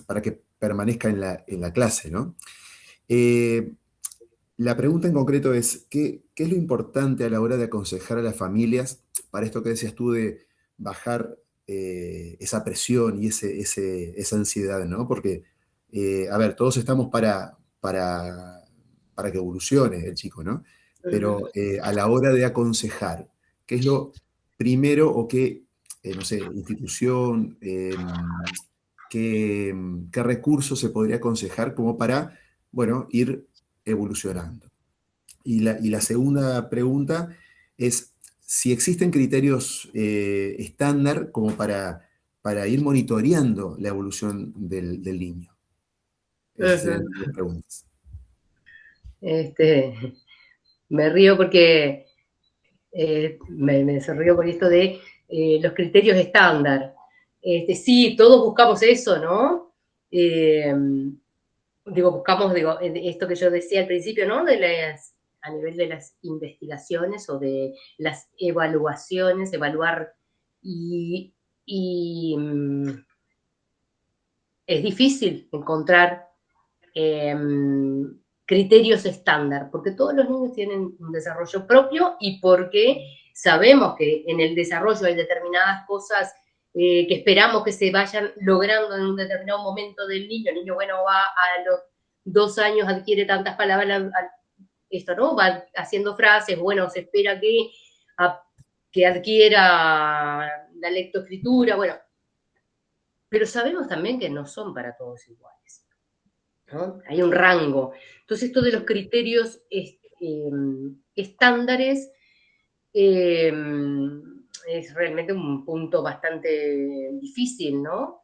para que permanezca en la clase, ¿no? La pregunta en concreto es, ¿qué es lo importante a la hora de aconsejar a las familias para esto que decías tú de bajar esa presión y esa ansiedad, ¿no? Porque, a ver, todos estamos para que evolucione el chico, ¿no? Pero a la hora de aconsejar, ¿qué es lo primero o qué, no sé, institución, qué recursos se podría aconsejar como para, bueno, ir evolucionando? Y la segunda pregunta es si existen criterios estándar como para ir monitoreando la evolución del niño. Esas serían las preguntas. Me río porque me río por esto de los criterios estándar. Sí, todos buscamos eso, ¿no? Buscamos esto que yo decía al principio, ¿no? A nivel de las investigaciones o de las evaluaciones, evaluar y es difícil encontrar criterios estándar, porque todos los niños tienen un desarrollo propio y porque sabemos que en el desarrollo hay determinadas cosas que esperamos que se vayan logrando en un determinado momento del niño. El niño, bueno, va a los 2 años, adquiere tantas palabras, esto, ¿no? Va haciendo frases, bueno, se espera que adquiera la lectoescritura, bueno. Pero sabemos también que no son para todos iguales, ¿no? Hay un rango. Entonces, esto de los criterios estándares es realmente un punto bastante difícil, ¿no?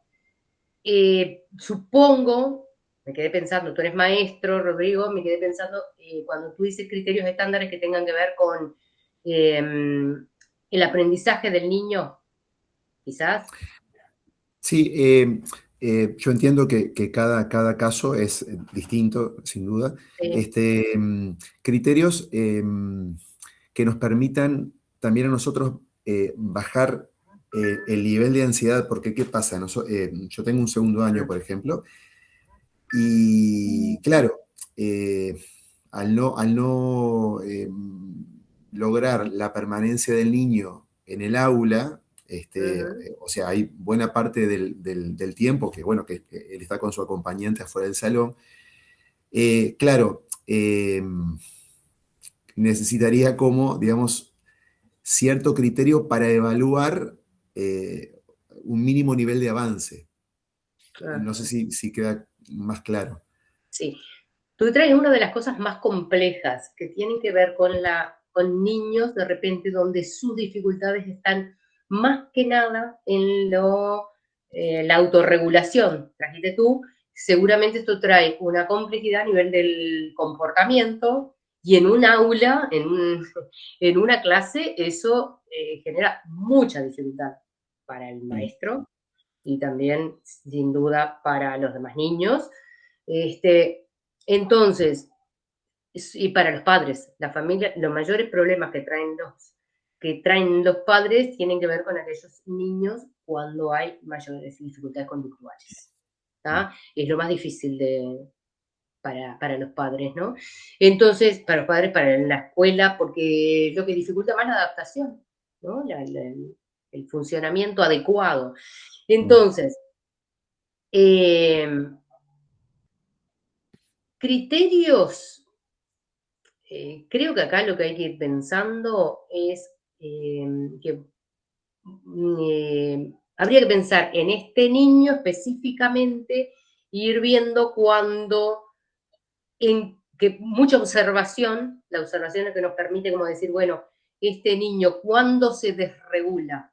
Supongo, me quedé pensando, tú eres maestro, Rodrigo, me quedé pensando, cuando tú dices criterios estándares que tengan que ver con el aprendizaje del niño, quizás. Sí, yo entiendo que cada caso es distinto, sin duda. Sí. Criterios que nos permitan también a nosotros bajar el nivel de ansiedad, porque ¿qué pasa? Yo tengo un segundo año, por ejemplo, y claro, al no lograr la permanencia del niño en el aula, o sea, hay buena parte del tiempo que, bueno, que él está con su acompañante afuera del salón. Claro, necesitaría como, digamos, cierto criterio para evaluar un mínimo nivel de avance. No sé si queda más claro. Sí. Tú traes una de las cosas más complejas que tienen que ver con niños de repente donde sus dificultades están más que nada en la autorregulación. Trajiste tú, seguramente esto trae una complejidad a nivel del comportamiento y en un aula, en una clase, eso genera mucha dificultad para el maestro y también, sin duda, para los demás niños. Entonces, y para los padres, la familia, los mayores problemas que traen los padres tienen que ver con aquellos niños cuando hay mayores dificultades conductuales. Es lo más difícil para los padres, ¿no? Entonces, para los padres, para la escuela, porque lo que dificulta más la adaptación, ¿no? El funcionamiento adecuado. Entonces, criterios, creo que acá lo que hay que ir pensando es que habría que pensar en este niño específicamente, ir viendo que mucha observación, la observación es que nos permite como decir, bueno, este niño, ¿cuándo se desregula?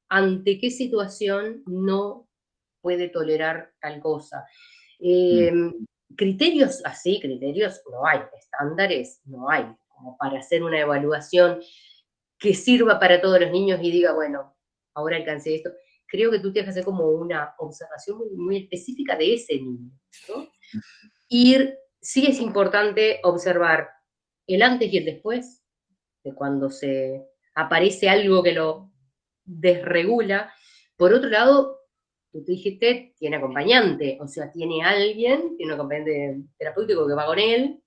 ¿Ante qué situación no puede tolerar tal cosa? Criterios así, criterios no hay, estándares no hay, como para hacer una evaluación que sirva para todos los niños y diga, bueno, ahora alcancé esto. Creo que tú tienes que hacer como una observación muy, muy específica de ese niño, ¿no? Sí es importante observar el antes y el después, de cuando se aparece algo que lo desregula. Por otro lado, tú dijiste, tiene acompañante, o sea, tiene alguien, tiene un acompañante terapéutico que va con él,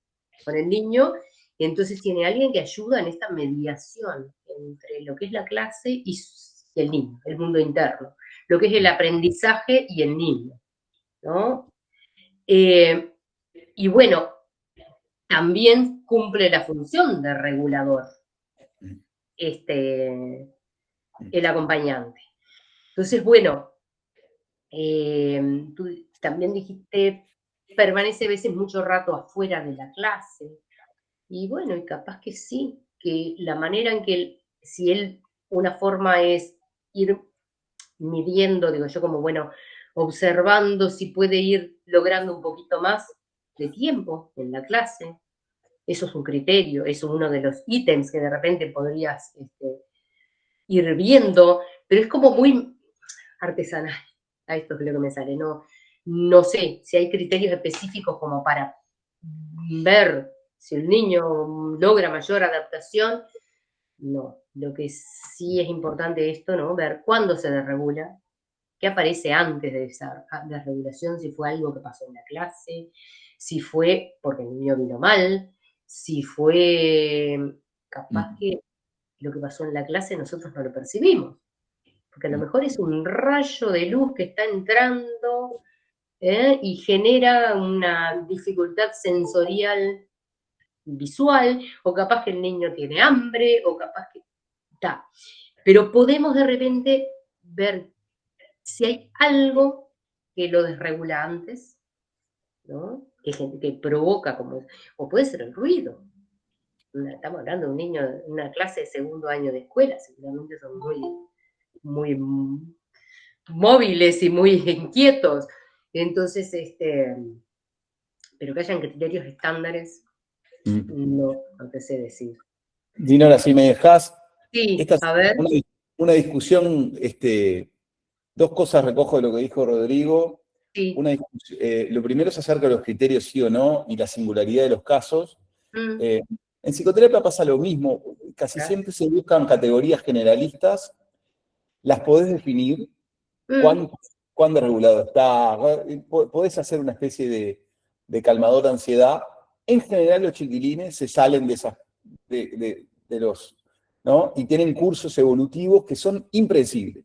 con el niño, y entonces tiene alguien que ayuda en esta mediación entre lo que es la clase y el niño, el mundo interno, lo que es el aprendizaje y el niño, ¿no? Y bueno, también cumple la función de regulador, el acompañante. Entonces, bueno, tú también dijiste, permanece a veces mucho rato afuera de la clase. Y bueno, y capaz que sí, que la manera en que una forma es ir midiendo, digo yo, como bueno, observando si puede ir logrando un poquito más de tiempo en la clase. Eso es un criterio, eso es uno de los ítems que de repente podrías ir viendo, pero es como muy artesanal. A esto es lo que me sale. No sé si hay criterios específicos como para ver si el niño logra mayor adaptación. No, lo que sí es importante esto, ¿no? Ver cuándo se desregula, qué aparece antes de esa desregulación, si fue algo que pasó en la clase, si fue porque el niño vino mal, si fue capaz que lo que pasó en la clase nosotros no lo percibimos, porque a lo mejor es un rayo de luz que está entrando y genera una dificultad sensorial visual, o capaz que el niño tiene hambre, o capaz que está. Pero podemos de repente ver si hay algo que lo desregula antes, ¿no? Que provoca como, o puede ser el ruido. Estamos hablando de un niño, una clase de segundo año de escuela, seguramente son muy móviles y muy inquietos. Entonces, pero que hayan criterios estándares, no te sé decir. Dinora, si me dejás, sí, esta es a ver. una discusión, dos cosas recojo de lo que dijo Rodrigo. Sí. Lo primero es acerca de los criterios sí o no y la singularidad de los casos. En psicoterapia pasa lo mismo, casi siempre se buscan categorías generalistas, las podés definir, cuán regulado está, podés hacer una especie de calmador de ansiedad. En general los chiquilines se salen de los, ¿no? Y tienen cursos evolutivos que son impredecibles,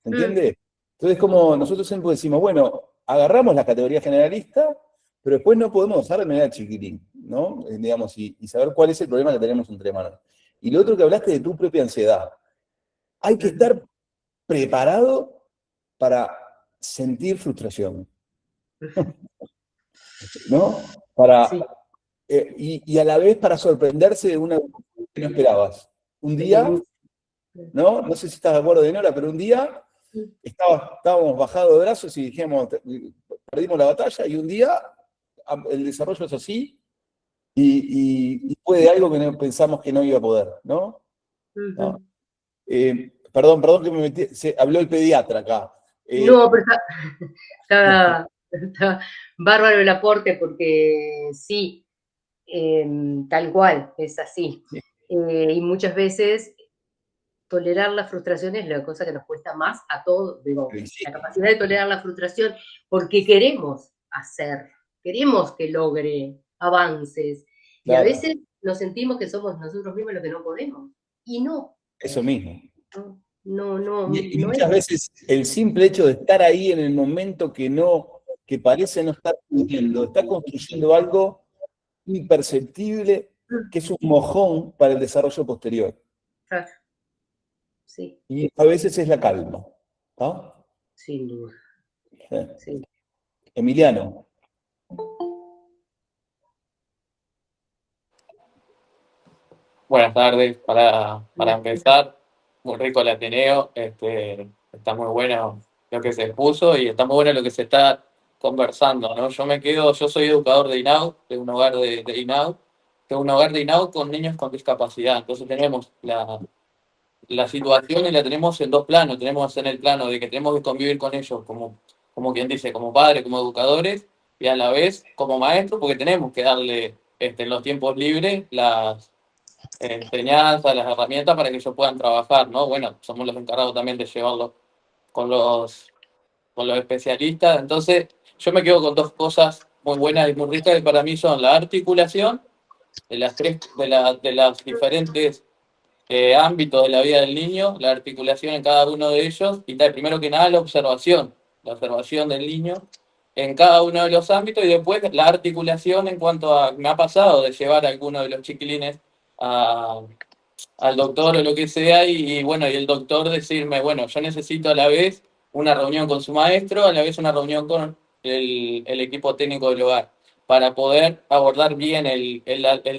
¿entiendes? Entonces como nosotros siempre decimos, bueno, agarramos la categoría generalista, pero después no podemos dejar de mirar al chiquilín, ¿no? Digamos, y saber cuál es el problema que tenemos entre manos. Y lo otro que hablaste de tu propia ansiedad. Hay que estar preparado para sentir frustración, ¿no? Sí. Y a la vez para sorprenderse de una que no esperabas. Un día, ¿no? No sé si estás de acuerdo, Dinora, pero un día estábamos bajados de brazos y dijimos, perdimos la batalla, y un día el desarrollo es así, y fue de algo que pensamos que no iba a poder, ¿no? ¿No? Perdón que me metí, habló el pediatra acá. No, pero está bárbaro el aporte porque sí, tal cual, es así. Y muchas veces tolerar la frustración es la cosa que nos cuesta más a todos, digo, Sí. la capacidad de tolerar la frustración, porque queremos hacer, queremos que logre avances, y a Claro. veces nos sentimos que somos nosotros mismos los que no podemos, y no. Eso mismo. No Y es. muchas veces el simple hecho de estar ahí en el momento que parece no estar pudiendo, está construyendo algo imperceptible, que es un mojón para el desarrollo posterior. Claro. Sí. Y a veces es la calma, ¿no? Sin duda. Sí. Emiliano. Buenas tardes. Para empezar, muy rico el Ateneo. Está muy bueno lo que se expuso y está muy bueno lo que se está conversando, ¿no? Yo soy educador de INAU, de un hogar de INAU, que es un hogar de INAU con niños con discapacidad. Entonces tenemos la situación y la tenemos en dos planos. Tenemos en el plano de que tenemos que convivir con ellos como quien dice, como padres, como educadores, y a la vez como maestros, porque tenemos que darle en los tiempos libres las enseñanzas, las herramientas para que ellos puedan trabajar, ¿no? Bueno, somos los encargados también de llevarlo con los especialistas. Entonces, yo me quedo con dos cosas muy buenas y muy ricas que para mí son la articulación de las diferentes ámbitos de la vida del niño, la articulación en cada uno de ellos, y primero que nada la observación del niño en cada uno de los ámbitos, y después la articulación en cuanto a, me ha pasado de llevar a alguno de los chiquilines al doctor o lo que sea, y bueno, y el doctor decirme, bueno, yo necesito a la vez una reunión con su maestro, a la vez una reunión con el equipo técnico del hogar, para poder abordar bien el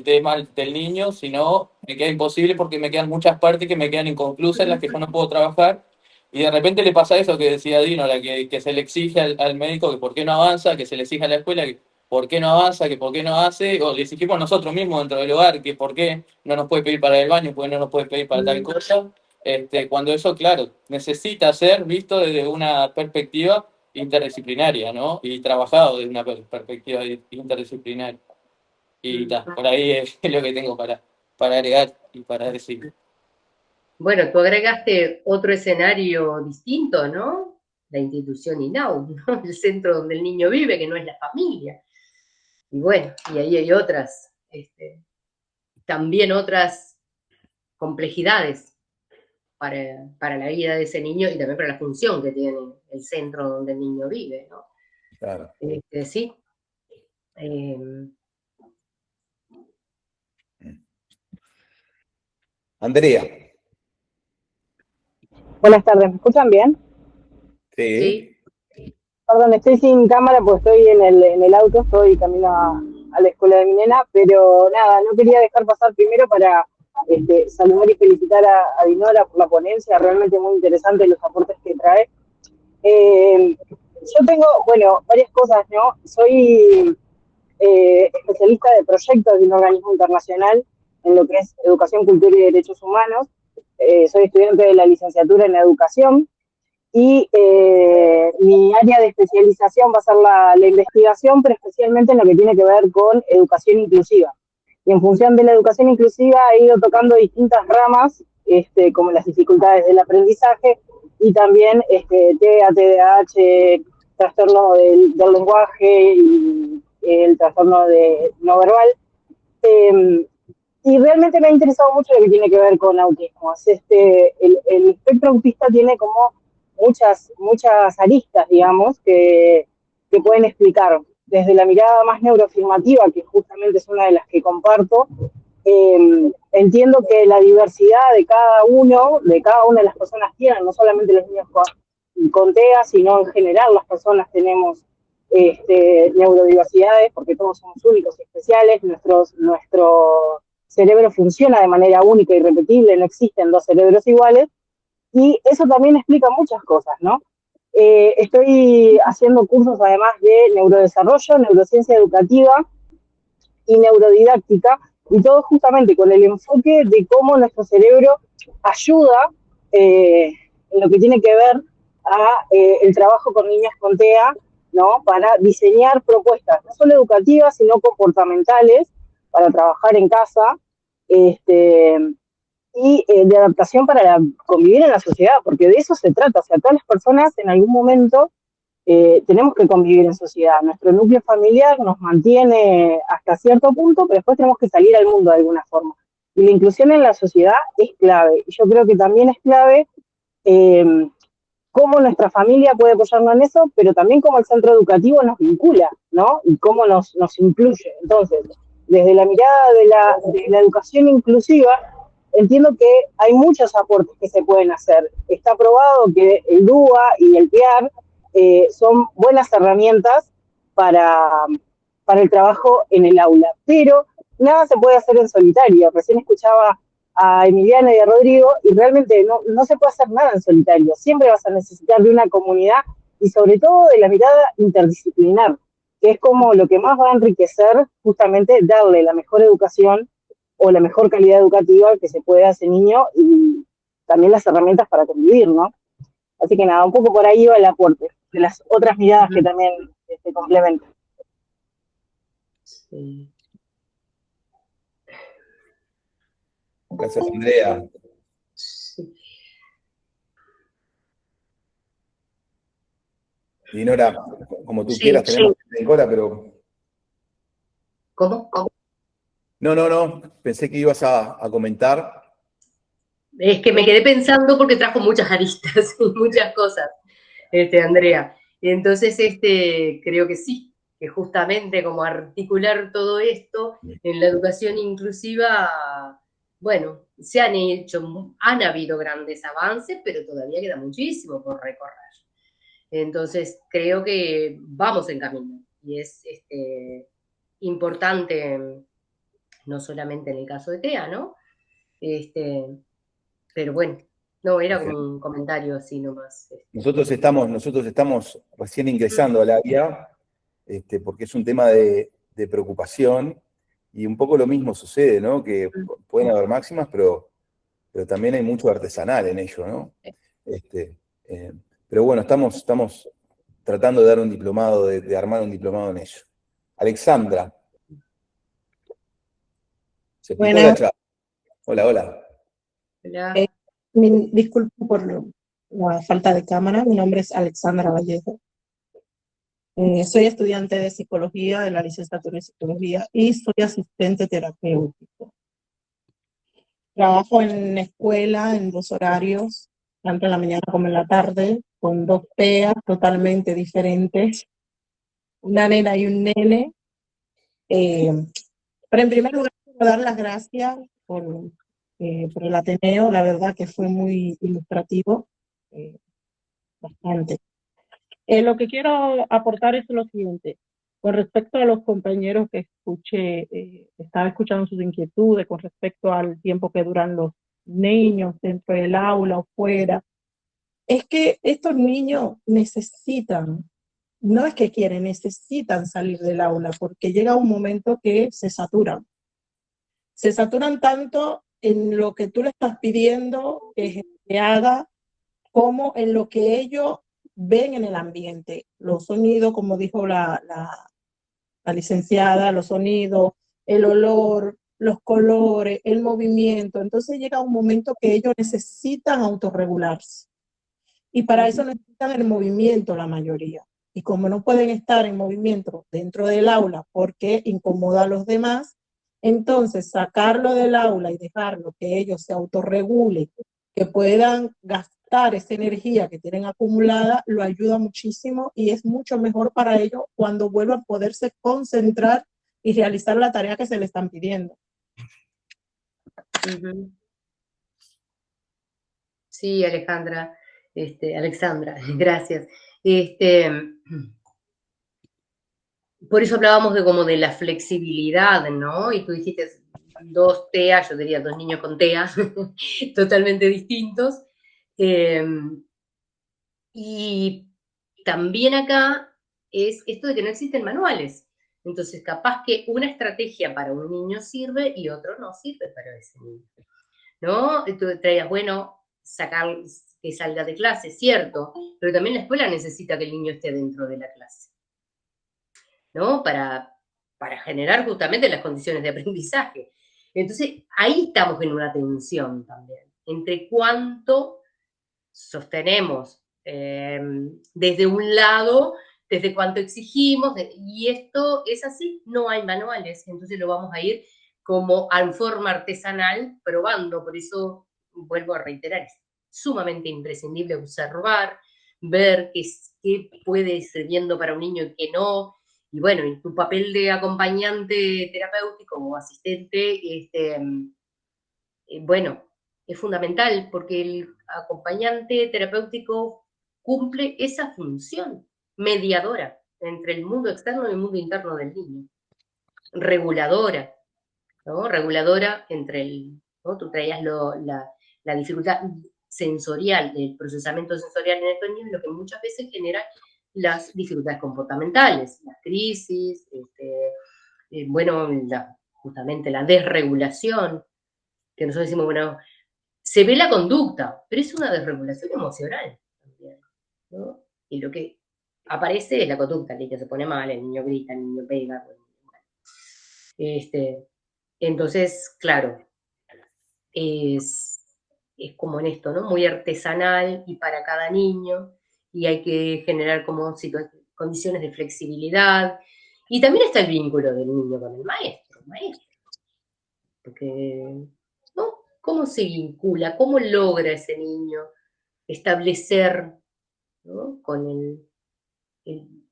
tema del niño, si no, me queda imposible porque me quedan muchas partes que me quedan inconclusas en las que yo no puedo trabajar, y de repente le pasa eso que decía Dino, que se le exige al médico que por qué no avanza, que se le exige a la escuela que por qué no avanza, que por qué no hace, o le exigimos nosotros mismos dentro del hogar que por qué no nos puede pedir para el baño, por qué no nos puede pedir para tal cosa, cuando eso, claro, necesita ser visto desde una perspectiva interdisciplinaria, ¿no? Y trabajado desde una perspectiva interdisciplinaria. Y por ahí es lo que tengo para agregar y para decir. Bueno, tú agregaste otro escenario distinto, ¿no? La institución INAU, ¿no? El centro donde el niño vive, que no es la familia. Y bueno, y ahí hay otras, también otras complejidades para la vida de ese niño y también para la función que tiene el centro donde el niño vive, ¿no? Claro. Sí. Andrea. Buenas tardes, ¿me escuchan bien? Sí. Perdón, estoy sin cámara porque estoy en el auto, estoy camino a la escuela de mi nena, pero nada, no quería dejar pasar primero para saludar y felicitar a Dinora por la ponencia, realmente muy interesante los aportes que trae. Yo tengo, bueno, varias cosas, ¿no? Soy especialista de proyectos de un organismo internacional en lo que es educación, cultura y derechos humanos. Soy estudiante de la licenciatura en educación y mi área de especialización va a ser la investigación, pero especialmente en lo que tiene que ver con educación inclusiva. Y en función de la educación inclusiva he ido tocando distintas ramas, como las dificultades del aprendizaje y también TEA, TDAH, trastorno del lenguaje y el trastorno no verbal. Y realmente me ha interesado mucho lo que tiene que ver con autismo. El espectro autista tiene como muchas aristas, digamos, que pueden explicar. Desde la mirada más neuroafirmativa, que justamente es una de las que comparto, entiendo que la diversidad de cada una de las personas tiene, no solamente los niños con TEA, sino en general las personas tenemos neurodiversidades, porque todos somos únicos y especiales, nuestro cerebro funciona de manera única y repetible, no existen dos cerebros iguales, y eso también explica muchas cosas, ¿no? Estoy haciendo cursos además de neurodesarrollo, neurociencia educativa y neurodidáctica, y todo justamente con el enfoque de cómo nuestro cerebro ayuda en lo que tiene que ver a el trabajo con niñas con TEA, ¿no? Para diseñar propuestas, no solo educativas, sino comportamentales, para trabajar en casa, y de adaptación para convivir en la sociedad, porque de eso se trata. O sea, todas las personas en algún momento tenemos que convivir en sociedad. Nuestro núcleo familiar nos mantiene hasta cierto punto, pero después tenemos que salir al mundo de alguna forma. Y la inclusión en la sociedad es clave. Y yo creo que también es clave cómo nuestra familia puede apoyarnos en eso, pero también cómo el centro educativo nos vincula, ¿no? Y cómo nos incluye. Entonces, desde la mirada de la educación inclusiva, entiendo que hay muchos aportes que se pueden hacer. Está probado que el DUA y el PIAR son buenas herramientas para el trabajo en el aula, pero nada se puede hacer en solitario. Recién escuchaba a Emiliana y a Rodrigo, y realmente no se puede hacer nada en solitario. Siempre vas a necesitar de una comunidad y sobre todo de la mirada interdisciplinar, que es como lo que más va a enriquecer justamente darle la mejor educación o la mejor calidad educativa que se puede a ese niño y también las herramientas para convivir, ¿no? Así que nada, un poco por ahí va el aporte de las otras miradas que también complementan. Sí. Gracias, Andrea. Sí. Dinora, como tú Sí, quieras, tenemos en cola, pero... ¿Cómo? No, pensé que ibas a comentar. Es que me quedé pensando porque trajo muchas aristas y muchas cosas, Andrea. Y entonces, creo que sí, que justamente como articular todo esto en la educación inclusiva, bueno, han habido grandes avances, pero todavía queda muchísimo por recorrer. Entonces, creo que vamos en camino y es importante, no solamente en el caso de TEA, ¿no? Pero bueno, no, era como un comentario así nomás. Nosotros estamos recién ingresando al área, porque es un tema de preocupación, y un poco lo mismo sucede, ¿no? Que pueden haber máximas, pero también hay mucho artesanal en ello, ¿no? Pero bueno, estamos tratando de dar un diplomado, de armar un diplomado en ello. Alexandra. Se picó la chava. Hola. Hola. Disculpo por la falta de cámara. Mi nombre es Alexandra Vallejo. Soy estudiante de psicología, de la licenciatura en psicología, y soy asistente terapéutico. Trabajo en escuela en 2 horarios, tanto en la mañana como en la tarde, con 2 PEAs totalmente diferentes, una nena y un nene. Pero en primer lugar, quiero dar las gracias por el Ateneo. La verdad que fue muy ilustrativo, bastante. Lo que quiero aportar es lo siguiente. Con respecto a los compañeros que escuché, estaba escuchando sus inquietudes con respecto al tiempo que duran los niños dentro del aula o fuera. Es que estos niños necesitan, no es que quieren, necesitan salir del aula, porque llega un momento que se saturan. Se saturan tanto en lo que tú le estás pidiendo que haga, como en lo que ellos ven en el ambiente. Los sonidos, como dijo la licenciada, los sonidos, el olor, los colores, el movimiento. Entonces llega un momento que ellos necesitan autorregularse. Y para eso necesitan el movimiento la mayoría. Y como no pueden estar en movimiento dentro del aula porque incomoda a los demás, entonces sacarlo del aula y dejarlo que ellos se autorregulen, que puedan gastar esa energía que tienen acumulada, lo ayuda muchísimo y es mucho mejor para ellos cuando vuelvan a poderse concentrar y realizar la tarea que se les están pidiendo. Ujú. Sí, Alejandra, Alexandra, gracias. Por eso hablábamos de como de la flexibilidad, ¿no? Y tú dijiste 2 TEA, yo diría 2 niños con TEA, totalmente distintos. Y también acá es esto de que no existen manuales. Entonces, capaz que una estrategia para un niño sirve y otro no sirve para ese niño, ¿no? Tú traías, bueno, sacar que salga de clase, cierto, pero también la escuela necesita que el niño esté dentro de la clase, ¿no? Para generar justamente las condiciones de aprendizaje. Entonces, ahí estamos en una tensión también, entre cuánto sostenemos desde un lado, desde cuánto exigimos, y esto es así, no hay manuales, entonces lo vamos a ir como en forma artesanal probando, por eso vuelvo a reiterar, es sumamente imprescindible observar, ver qué puede ir sirviendo para un niño y qué no, y bueno, en tu papel de acompañante terapéutico o asistente, bueno, es fundamental porque el acompañante terapéutico cumple esa función mediadora entre el mundo externo y el mundo interno del niño, reguladora, ¿no? Reguladora entre ¿no? Tú traías la dificultad sensorial, del procesamiento sensorial en estos niños, lo que muchas veces genera las dificultades comportamentales, las crisis, bueno, justamente la desregulación, que nosotros decimos, bueno, se ve la conducta, pero es una desregulación emocional también, ¿no? Y lo que aparece es la conducta, el niño se pone mal, el niño grita, el niño pega. Entonces, claro, es como en esto, ¿no? Muy artesanal y para cada niño, y hay que generar como condiciones de flexibilidad. Y también está el vínculo del niño con el maestro, porque, ¿no? ¿Cómo se vincula? ¿Cómo logra ese niño establecer, ¿no? Con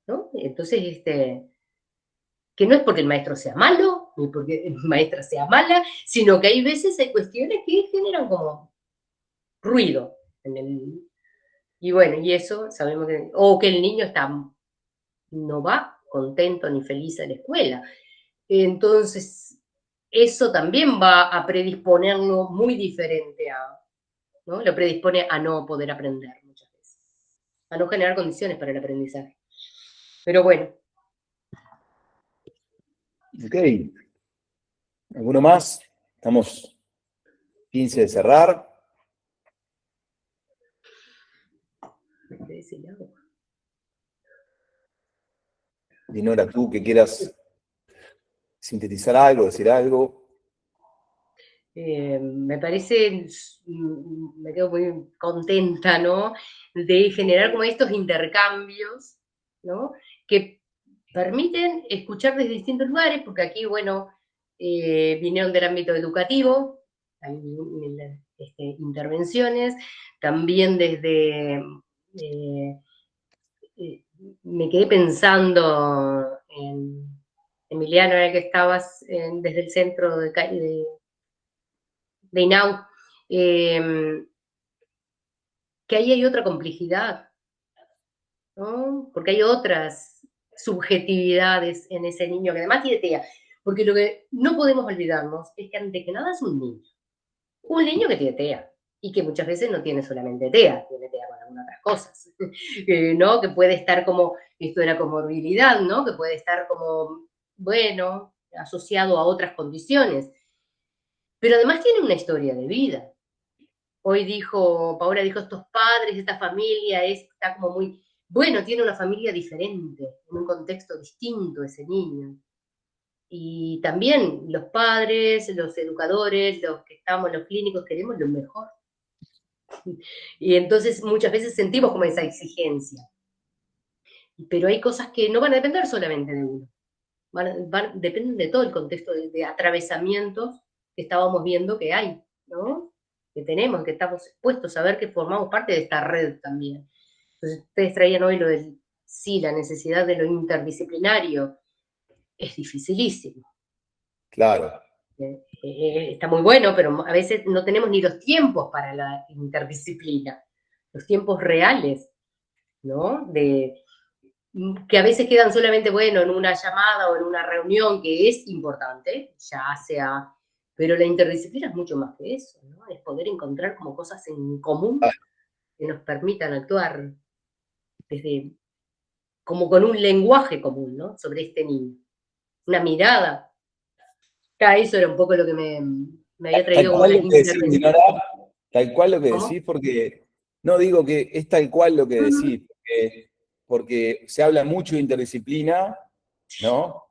¿no? Entonces, que no es porque el maestro sea malo, ni porque la maestra sea mala, sino que hay veces, hay cuestiones que generan como ruido y bueno, y eso sabemos que, o que el niño no va contento ni feliz a la escuela. Entonces, eso también va a predisponerlo muy diferente ¿no? Lo predispone a no poder aprender muchas veces, a no generar condiciones para el aprendizaje. Pero bueno. Ok. ¿Alguno más? Estamos 15 de cerrar. Dinora, tú que quieras sintetizar algo, decir algo. Me parece, me quedo muy contenta, ¿no? De generar como estos intercambios, ¿no? Que permiten escuchar desde distintos lugares, porque aquí, bueno, vinieron del ámbito educativo, hay intervenciones, también desde, me quedé pensando en Emiliano, era que estabas desde el centro de INAU, que ahí hay otra complejidad, ¿no? Porque hay otras subjetividades en ese niño que además tiene TEA. Porque lo que no podemos olvidarnos es que ante que nada es un niño que tiene TEA, y que muchas veces no tiene solamente TEA, tiene TEA con algunas otras cosas, ¿no? Que puede estar como, esto de la comorbilidad, ¿no? Que puede estar como, bueno, asociado a otras condiciones, pero además tiene una historia de vida. Hoy Paola dijo, estos padres, esta familia, está como muy, bueno, tiene una familia diferente, en un contexto distinto ese niño. Y también los padres, los educadores, los que estamos, los clínicos, queremos lo mejor. Y entonces muchas veces sentimos como esa exigencia. Pero hay cosas que no van a depender solamente de uno. Dependen de todo el contexto de atravesamientos que estábamos viendo que hay, ¿no? Que tenemos, que estamos expuestos a ver que formamos parte de esta red también. Entonces, ustedes traían hoy sí, la necesidad de lo interdisciplinario. Es dificilísimo. Claro. Está muy bueno, pero a veces no tenemos ni los tiempos para la interdisciplina, los tiempos reales, ¿no? Que a veces quedan solamente, bueno, en una llamada o en una reunión, que es importante, ya sea, pero la interdisciplina es mucho más que eso, ¿no? Es poder encontrar como cosas en común que nos permitan actuar desde, como con un lenguaje común, ¿no? Sobre este niño. Una mirada. Eso era un poco lo que me había Tal traído como cual las lo que decís, intervenciones. Dinora, tal cual lo que ¿Cómo? decís, porque no digo que es tal cual lo que decís, porque se habla mucho de interdisciplina, ¿no?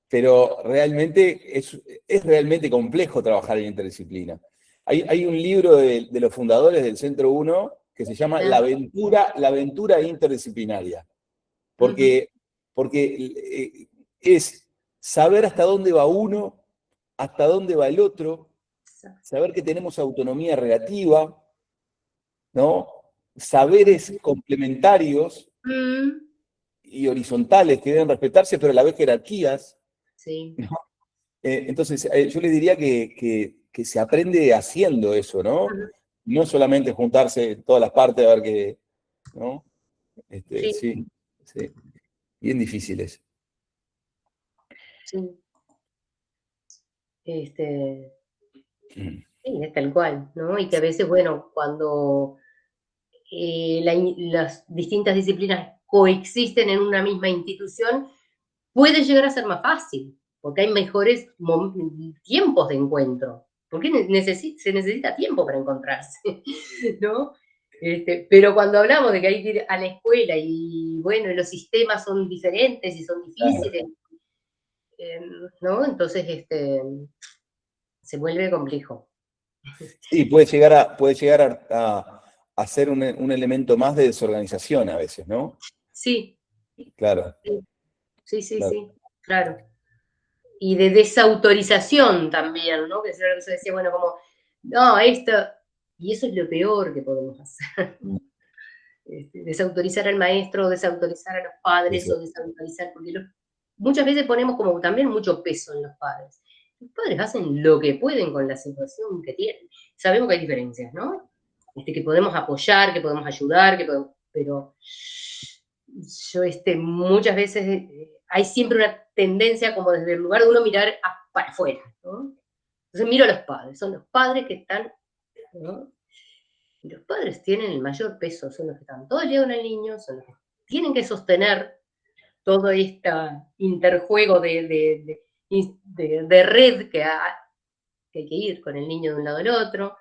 Pero realmente es realmente complejo trabajar en interdisciplina. Hay un libro de los fundadores del Centro 1 que se llama La aventura interdisciplinaria, porque es saber hasta dónde va uno, hasta dónde va el otro, saber que tenemos autonomía relativa, ¿no? Saberes complementarios y horizontales que deben respetarse, pero a la vez jerarquías. Sí. ¿No? Entonces, yo les diría que se aprende haciendo eso, ¿no? No solamente juntarse en todas las partes a ver qué, ¿no? Sí. Sí, sí. Bien difíciles. Sí. Sí, es tal cual, ¿no? Y que a veces, bueno, cuando las distintas disciplinas coexisten en una misma institución, puede llegar a ser más fácil, porque hay mejores tiempos de encuentro, porque se necesita tiempo para encontrarse, ¿no? Pero cuando hablamos de que hay que ir a la escuela y, bueno, los sistemas son diferentes y son difíciles, ¿no? Entonces, se vuelve complejo. Sí, puede llegar a ser un elemento más de desorganización a veces, ¿no? Sí, Claro, sí, sí, claro. sí, claro. Y de desautorización también, ¿no? Que se decía, bueno, como, no, esto, y eso es lo peor que podemos hacer. Desautorizar al maestro, desautorizar a los padres, Eso. o desautorizar, porque muchas veces ponemos como también mucho peso en los padres. Los padres hacen lo que pueden con la situación que tienen. Sabemos que hay diferencias, ¿no? Que podemos apoyar, que podemos ayudar, pero yo muchas veces hay siempre una tendencia como desde el lugar de uno mirar para afuera, ¿no? Entonces miro a los padres, son los padres que están, ¿no? Y los padres tienen el mayor peso, son los que están todos llevan al niño, son los que tienen que sostener todo este interjuego de red que hay que ir con el niño de un lado al otro.